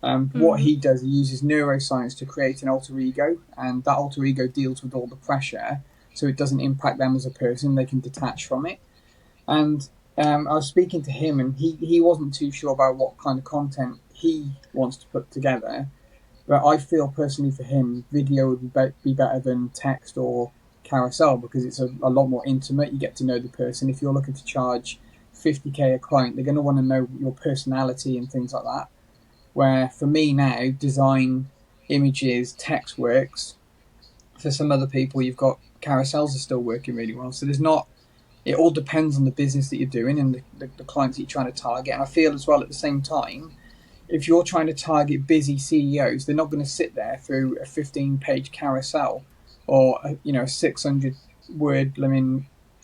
What he does, he uses neuroscience to create an alter ego, and that alter ego deals with all the pressure, so it doesn't impact them as a person. They can detach from it. And I was speaking to him, and he wasn't too sure about what kind of content he wants to put together. But I feel personally for him, video would be better than text or carousel because it's a lot more intimate. You get to know the person. If you're looking to charge 50k a client, they're going to want to know your personality and things like that. Where for me now, design, images, text works. For some other people, you've got carousels are still working really well. So it all depends on the business that you're doing and the clients that you're trying to target. And I feel as well at the same time, if you're trying to target busy CEOs, they're not going to sit there through a 15-page carousel or a 600-word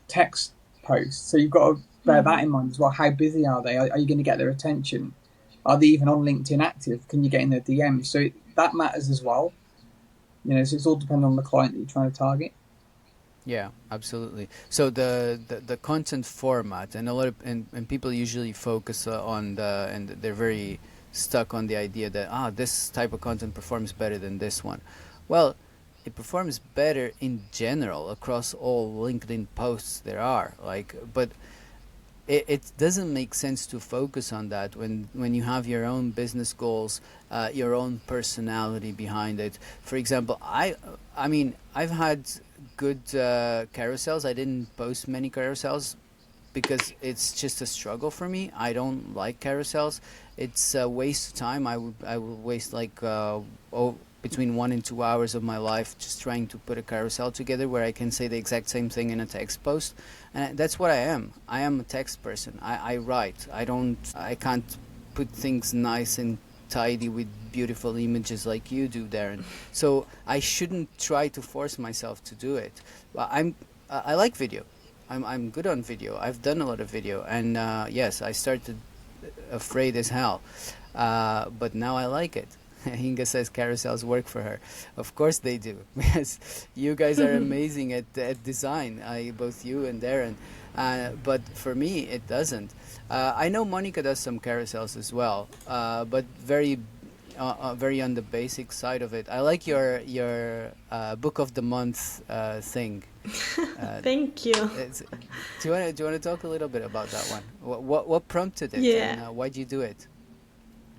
text post. So you've got to bear that in mind as well. How busy are they? Are you going to get their attention? Are they even on LinkedIn active? Can you get in their DMs? So that matters as well. So it's all dependent on the client that you're trying to target.
Yeah, absolutely. So the content format, and a lot of and people usually focus on the, and they're very stuck on the idea that this type of content performs better than this one. Well, it performs better in general across all LinkedIn posts there are. Like, but it doesn't make sense to focus on that when you have your own business goals, your own personality behind it. For example, I mean, I've had good carousels. I didn't post many carousels because it's just a struggle for me. I don't like carousels. It's a waste of time. I will waste like between 1 and 2 hours of my life just trying to put a carousel together where I can say the exact same thing in a text post. And that's what I am. I am a text person. I write. I can't put things nice and tidy with beautiful images like you do, Darren. So I shouldn't try to force myself to do it. Well, I like video. I'm good on video. I've done a lot of video, and yes, I started afraid as hell, but now I like it. Inga says carousels work for her. Of course they do, because you guys are amazing at design. Both you and Darren. But for me, it doesn't. I know Monica does some carousels as well, but very on the basic side of it. I like your book of the month thing.
Thank you.
Do you want to talk a little bit about that one? What prompted it?
Yeah.
And why did you do it?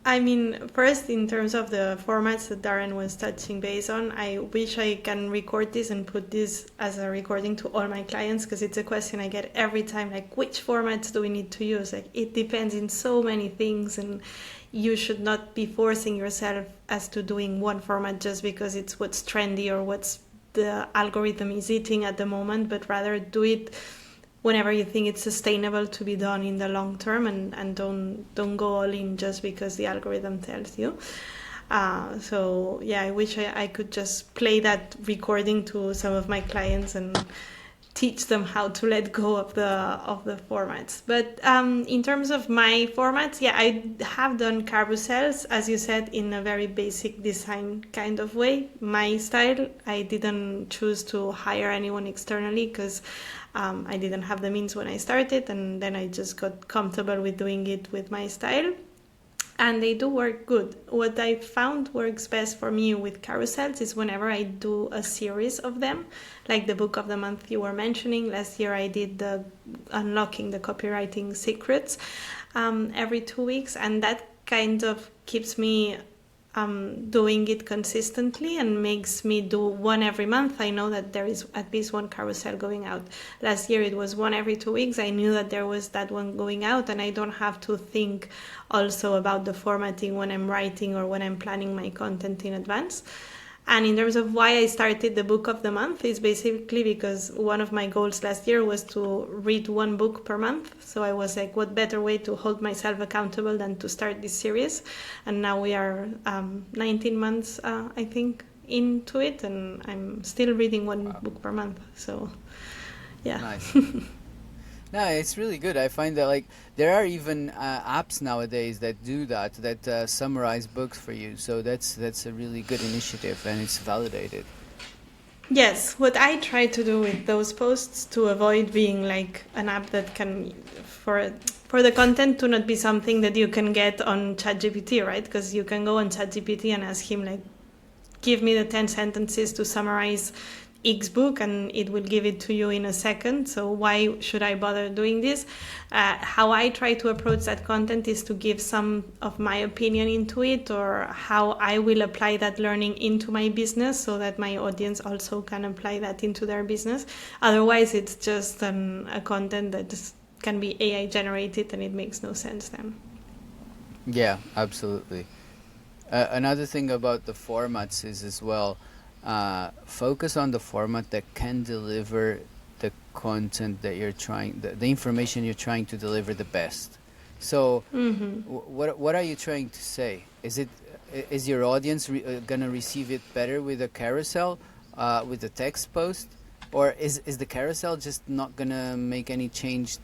I mean, first, in terms of the formats that Darren was touching base on, I wish I can record this and put this as a recording to all my clients, because it's a question I get every time, like, which formats do we need to use? Like, it depends in so many things, and you should not be forcing yourself as to doing one format just because it's what's trendy or what's the algorithm is eating at the moment, but rather do it whenever you think it's sustainable to be done in the long term, and don't go all in just because the algorithm tells you. So yeah, I wish I could just play that recording to some of my clients and teach them how to let go of the formats. But in terms of my formats, yeah, I have done carousels, as you said, in a very basic design kind of way. My style, I didn't choose to hire anyone externally because I didn't have the means when I started, and then I just got comfortable with doing it with my style. And they do work good. What I found works best for me with carousels is whenever I do a series of them, like the book of the month you were mentioning. Last year I did the Unlocking the Copywriting Secrets every 2 weeks, and that kind of keeps me doing it consistently and makes me do one every month. I know that there is at least one carousel going out. Last year it was one every 2 weeks. I knew that there was that one going out, and I don't have to think also about the formatting when I'm writing or when I'm planning my content in advance. And in terms of why I started the book of the month, is basically because one of my goals last year was to read one book per month. So I was like, what better way to hold myself accountable than to start this series? And now we are 19 months, I think, into it, and I'm still reading one book per month. So, yeah.
Nice. No, it's really good. I find that like there are even apps nowadays that do that summarize books for you. So that's a really good initiative, and it's validated.
Yes, what I try to do with those posts to avoid being like an app that can, for the content to not be something that you can get on ChatGPT, right? Because you can go on ChatGPT and ask him like, give me the 10 sentences to summarize X book, and it will give it to you in a second. So why should I bother doing this? How I try to approach that content is to give some of my opinion into it, or how I will apply that learning into my business so that my audience also can apply that into their business. Otherwise, it's just a content that can be AI generated, and it makes no sense then.
Yeah, absolutely. Another thing about the formats is as well, focus on the format that can deliver the content that you're trying, the information you're trying to deliver the best. So what are you trying to say? Is your audience gonna receive it better with a carousel, with a text post, or is the carousel just not gonna make any change?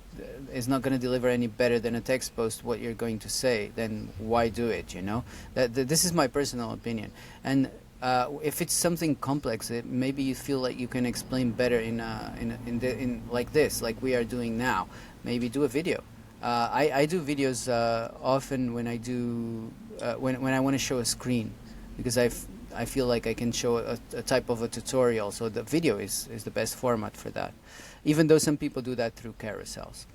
Is not gonna deliver any better than a text post what you're going to say? Then why do it? You know, this is my personal opinion. And if it's something complex, maybe you feel like you can explain better in like this, like we are doing now. Maybe do a video. I do videos often when I do when I want to show a screen, because I feel like I can show a type of a tutorial. So the video is the best format for that, even though some people do that through carousels.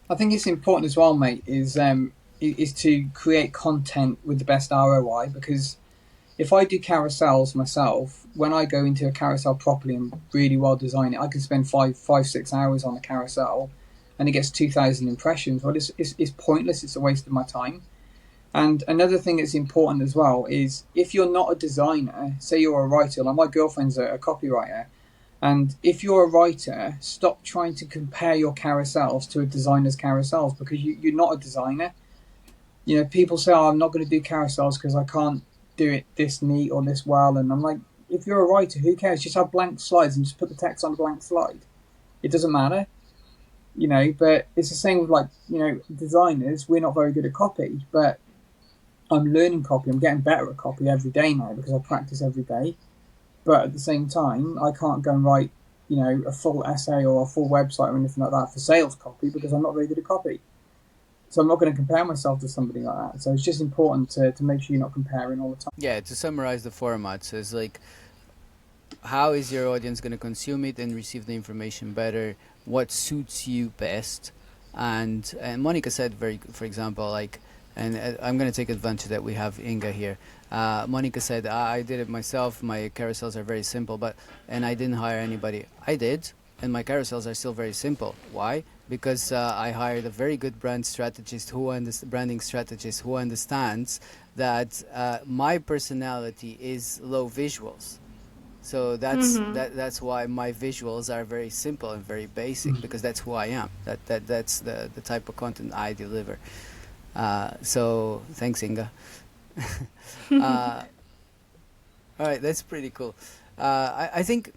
I think it's important as well, mate, is to create content with the best ROI, because if I do carousels myself, when I go into a carousel properly and really well design it, I can spend 6 hours on a carousel and it gets 2,000 impressions. Well, it's pointless. It's a waste of my time. And another thing that's important as well is, if you're not a designer, say you're a writer, like my girlfriend's a copywriter, and if you're a writer, stop trying to compare your carousels to a designer's carousels, because you're not a designer. You know, people say, "Oh, I'm not going to do carousels because I can't do it this neat or this well." And I'm like, if you're a writer, who cares? Just have blank slides and just put the text on a blank slide. It doesn't matter, you know. But it's the same with, like, you know, designers. We're not very good at copy, but I'm learning copy. I'm getting better at copy every day now because I practice every day. But at the same time, I can't go and write, you know, a full essay or a full website or anything like that for sales copy, because I'm not very good at copy. So I'm not going to compare myself to somebody like that. So it's just important to make sure you're not comparing all the time.
Yeah, to summarize the formats is like, how is your audience going to consume it and receive the information better? What suits you best? And Monica said, for example, like, and I'm going to take advantage that we have Inga here. Monica said, I did it myself. My carousels are very simple, and I didn't hire anybody. I did, and my carousels are still very simple. Why? Because I hired a very good branding strategist who understands that my personality is low visuals. So that's why my visuals are very simple and very basic, because that's who I am. That's the type of content I deliver. So thanks, Inga. All right, that's pretty cool. I think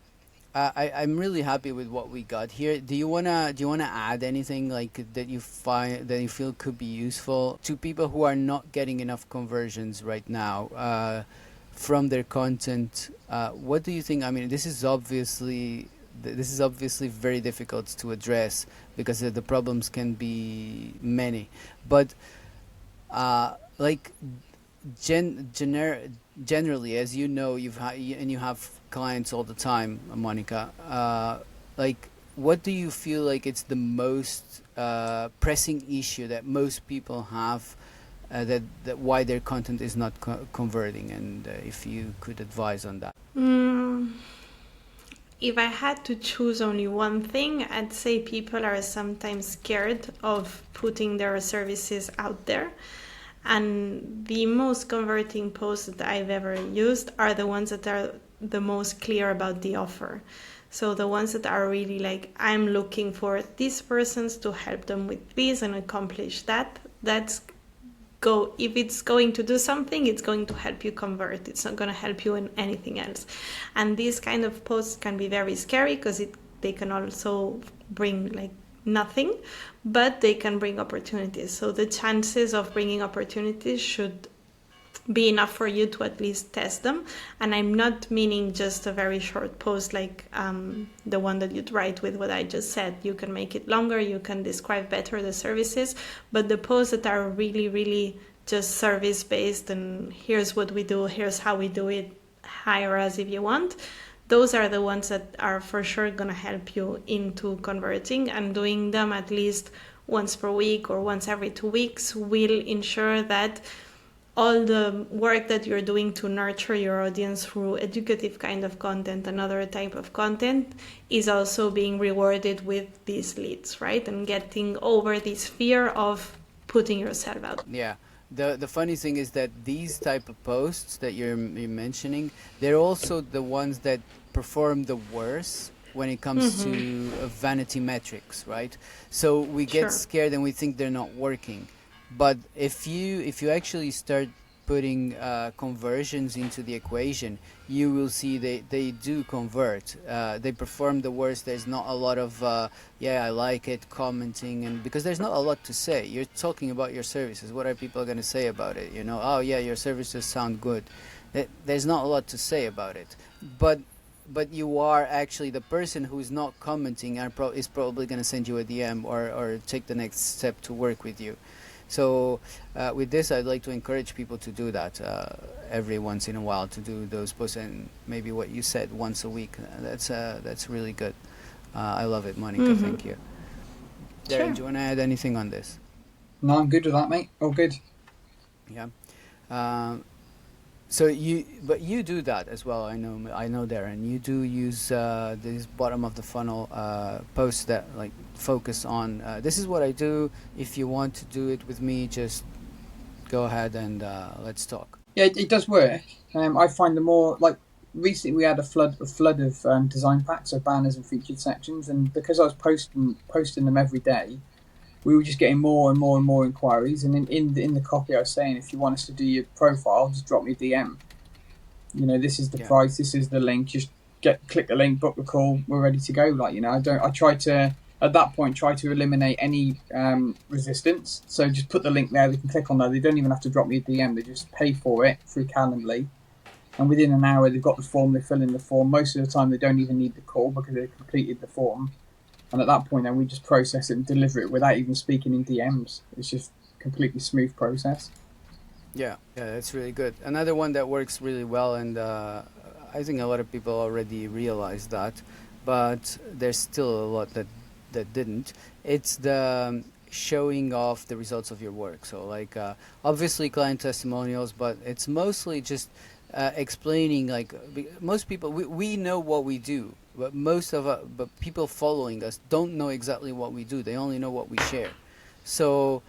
I'm really happy with what we got here. Do you wanna add anything like that you feel could be useful to people who are not getting enough conversions right now from their content? What do you think? I mean, this is obviously very difficult to address because the problems can be many, but like generally, as you know, you have clients all the time, Monica. Like, what do you feel like it's the most pressing issue that most people have, that why their content is not converting, and if you could advise on that?
If I had to choose only one thing, I'd say people are sometimes scared of putting their services out there. And the most converting posts that I've ever used are the ones that are the most clear about the offer. So the ones that are really like, I'm looking for these persons to help them with this and accomplish that. If it's going to do something, it's going to help you convert. It's not going to help you in anything else. And these kind of posts can be very scary because they can also bring like nothing, but they can bring opportunities. So the chances of bringing opportunities should be enough for you to at least test them. And I'm not meaning just a very short post like the one that you'd write with what I just said. You can make it longer, you can describe better the services, but the posts that are really, really just service based and here's what we do, here's how we do it, hire us if you want, those are the ones that are for sure going to help you into converting, and doing them at least once per week or once every 2 weeks will ensure that all the work that you're doing to nurture your audience through educative kind of content and other type of content is also being rewarded with these leads, right? And getting over this fear of putting yourself out.
Yeah. The funny thing is that these type of posts that you're mentioning, they're also the ones that perform the worst when it comes to vanity metrics, right? So we get scared and we think they're not working. But if you actually start putting conversions into the equation, you will see they do convert. They perform the worst. There's not a lot of yeah, I like it, commenting, and because there's not a lot to say. You're talking about your services. What are people going to say about it? You know, oh yeah, your services sound good. There's not a lot to say about it, but you are actually the person who's not commenting is probably going to send you a DM or take the next step to work with you. So with this, I'd like to encourage people to do that every once in a while, to do those posts, and maybe what you said, once a week. That's really good. I love it, Monica. Thank you. Darren,
Sure.
do you want to add anything on this?
No, I'm good with that, mate. All good.
Yeah. So you do that as well. I know, Darren. You do use this bottom of the funnel posts that like focus on this is what I do. If you want to do it with me, just go ahead and let's talk.
Yeah, it does work. I find the more like recently we had a flood of design packs, so banners and featured sections, and because I was posting them every day, we were just getting more and more and more inquiries. And in the copy, I was saying, if you want us to do your profile, just drop me a DM. You know, this is the price, this is the link. Just click the link, book the call. We're ready to go. Like, you know, I try to at that point try to eliminate any resistance. So just put the link there. They can click on that. They don't even have to drop me a DM. They just pay for it through Calendly, and within an hour they've got the form. They fill in the form. Most of the time they don't even need the call because they've completed the form. And at that point, then we just process it and deliver it without even speaking in DMs. It's just a completely smooth process.
Yeah, that's really good. Another one that works really well, and I think a lot of people already realize that, but there's still a lot that didn't. It's the showing off the results of your work. So like obviously client testimonials, but it's mostly just explaining, like most people, we know what we do. But but people following us don't know exactly what we do. They only know what we share. So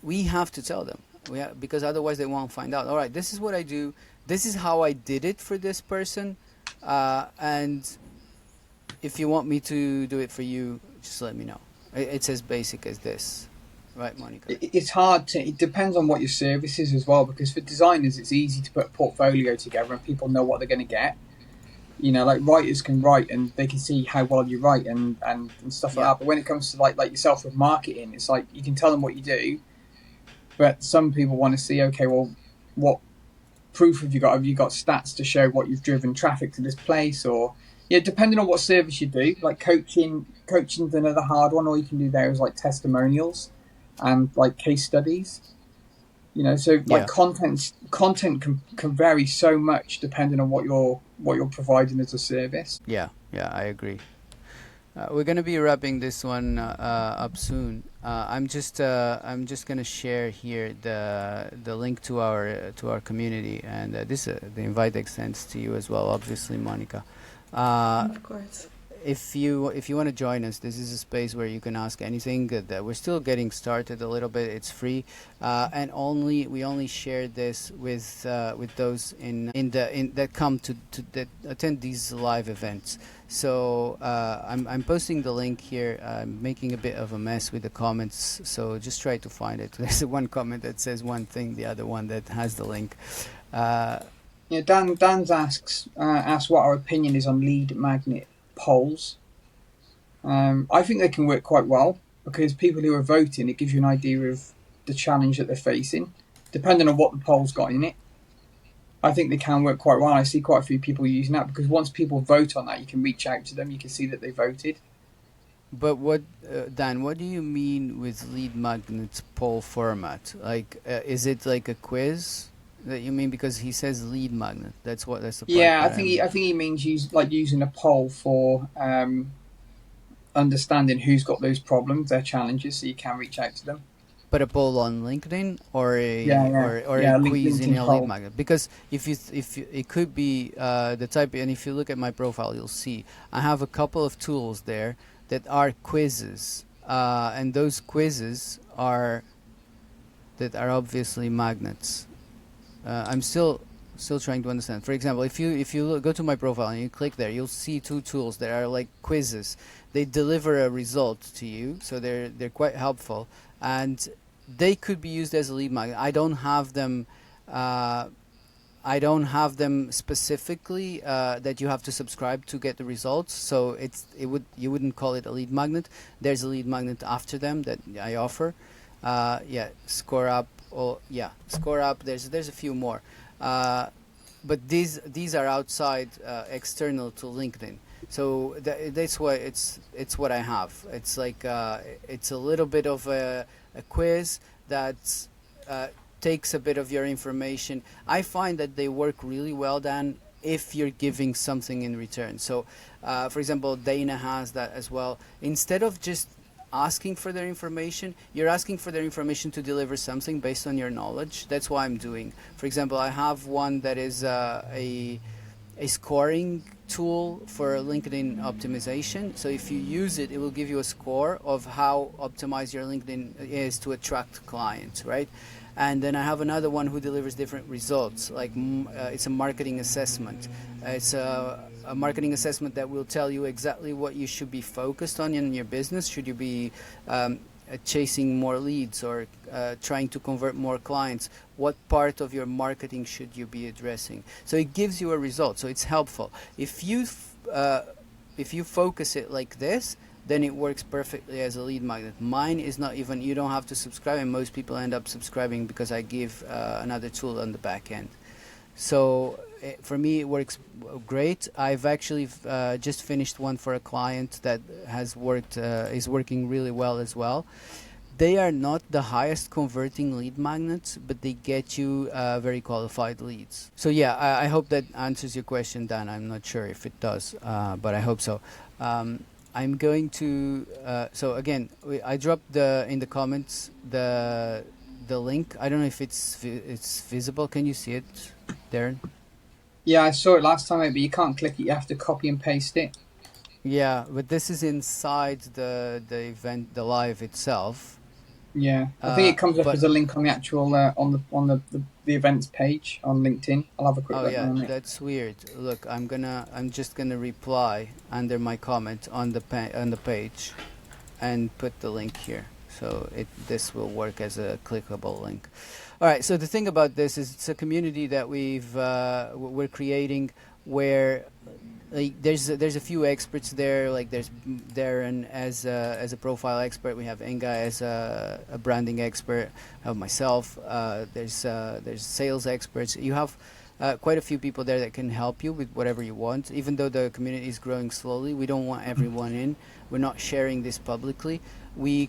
we have to tell them. Because otherwise they won't find out. All right, this is what I do. This is how I did it for this person. And if you want me to do it for you, just let me know. It's as basic as this. Right, Monica?
It's hard to. It depends on what your service is as well. Because for designers, it's easy to put a portfolio together and people know what they're going to get. You know, like writers can write and they can see how well you write and stuff like that. But when it comes to like yourself with marketing, it's like you can tell them what you do, but some people want to see, okay, well, what proof have you got? Have you got stats to show what you've driven traffic to this place? Or depending on what service you do, like coaching's another hard one. All you can do there is like testimonials and like case studies. You know, so like content can vary so much depending on what you're providing as a service.
Yeah, I agree. We're gonna be wrapping this one up soon. I'm just gonna share here the link to our community, and the invite extends to you as well, obviously, Monica.
Of course.
If you want to join us, this is a space where you can ask anything. We're still getting started a little bit. It's free, and we only share this with those that come to that attend these live events. So I'm posting the link here. I'm making a bit of a mess with the comments, so just try to find it. There's one comment that says one thing, the other one that has the link.
Dan's asks what our opinion is on lead magnet polls. I think they can work quite well because people who are voting, it gives you an idea of the challenge that they're facing, depending on what the poll's got in it. I think they can work quite well. I see quite a few people using that because once people vote on that, you can reach out to them. You can see that they voted.
But Dan, what do you mean with lead magnet poll format? Like, is it like a quiz that you mean? Because he says lead magnet. That's the part.
Yeah, I think he means using a poll for understanding who's got those problems, their challenges, so you can reach out to them.
But a poll on LinkedIn or a quiz in a lead magnet? Because if it could be the type, and if you look at my profile, you'll see I have a couple of tools there that are quizzes, and those quizzes are obviously magnets. I'm still trying to understand. For example, if you go to my profile and you click there, you'll see two tools that are like quizzes. They deliver a result to you, so they're quite helpful. And they could be used as a lead magnet. I don't have them. I don't have them specifically that you have to subscribe to get the results. So you wouldn't call it a lead magnet. There's a lead magnet after them that I offer. Score Up. Score Up. There's a few more, but these are outside, external to LinkedIn. So that's why it's what I have. It's like it's a little bit of a quiz that takes a bit of your information. I find that they work really well, Dan, if you're giving something in return. So, for example, Dana has that as well. Instead of just asking for their information, you're asking for their information to deliver something based on your knowledge. That's what I'm doing. For example, I have one that is a scoring tool for LinkedIn optimization. So if you use it, it will give you a score of how optimized your LinkedIn is to attract clients, right? And then I have another one who delivers different results, like it's a marketing assessment. It's a marketing assessment that will tell you exactly what you should be focused on in your business. Should you be chasing more leads or trying to convert more clients? What part of your marketing should you be addressing? So it gives you a result. So it's helpful. If you focus it like this, then it works perfectly as a lead magnet. Mine is not even, you don't have to subscribe, and most people end up subscribing because I give another tool on the back end. So for me, it works great. I've actually just finished one for a client that has worked, is working really well as well. They are not the highest converting lead magnets, but they get you very qualified leads. So yeah, I hope that answers your question, Dan. I'm not sure if it does, but I hope so. I'm going to so again, I dropped in the comments the link. I don't know if it's visible. Can you see it, Darren?
Yeah, I saw it last time, but you can't click it. You have to copy and paste it.
Yeah, but this is inside the event, the live itself.
Yeah, I think it comes up as a link on the actual on the events page on LinkedIn. I'll have a quick look on it.
That's weird. Look, I'm just gonna reply under my comment on the page, and put the link here. So this will work as a clickable link. All right. So the thing about this is it's a community that we're creating where. Like there's a few experts there. Like there's Darren as a profile expert. We have Inga as a branding expert. I have myself. There's sales experts. You have quite a few people there that can help you with whatever you want. Even though the community is growing slowly, we don't want everyone in. We're not sharing this publicly. We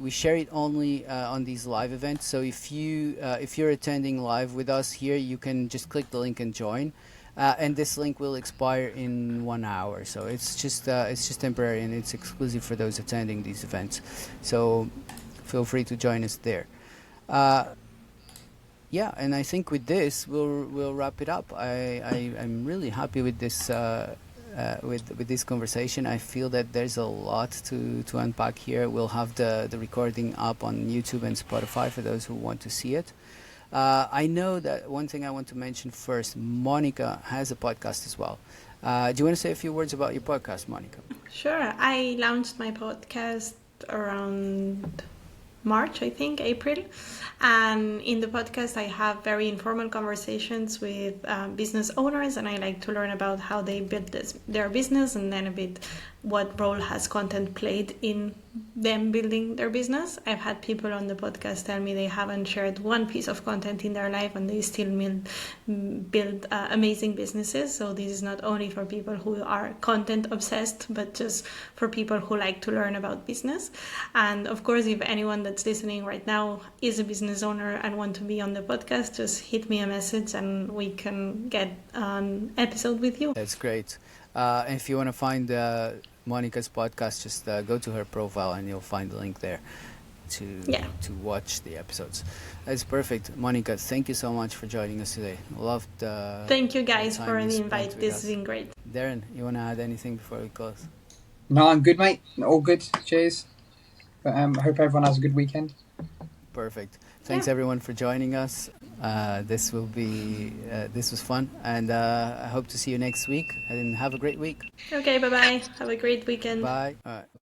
share it only on these live events. So if you're attending live with us here, you can just click the link and join. And this link will expire in 1 hour, so it's just temporary and it's exclusive for those attending these events. So feel free to join us there. Yeah, and I think with this we'll wrap it up. I'm really happy with this with this conversation. I feel that there's a lot to unpack here. We'll have the recording up on YouTube and Spotify for those who want to see it. I know that one thing I want to mention first, Monica has a podcast as well. Do you want to say a few words about your podcast, Monica?
Sure. I launched my podcast around March, I think, April. And in the podcast, I have very informal conversations with business owners, and I like to learn about how they build their business, and then a bit what role has content played in them building their business. I've had people on the podcast tell me they haven't shared one piece of content in their life and they still build amazing businesses. So this is not only for people who are content obsessed, but just for people who like to learn about business. And of course, if anyone that's listening right now is a business owner and want to be on the podcast, just hit me a message and we can get an episode with you.
That's great. And if you want to find Monica's podcast, just go to her profile and you'll find the link there to watch the episodes. That's perfect. Monica, thank you so much for joining us today. Loved
thank you guys for the invite. This has been great.
Darren, you want to add anything before we close?
No, I'm good, mate. All good. Cheers. But I hope everyone has a good weekend.
Perfect. Thanks everyone for joining us. This was fun, and I hope to see you next week, and have a great week.
Okay, bye-bye. Have a great weekend.
Bye. All right.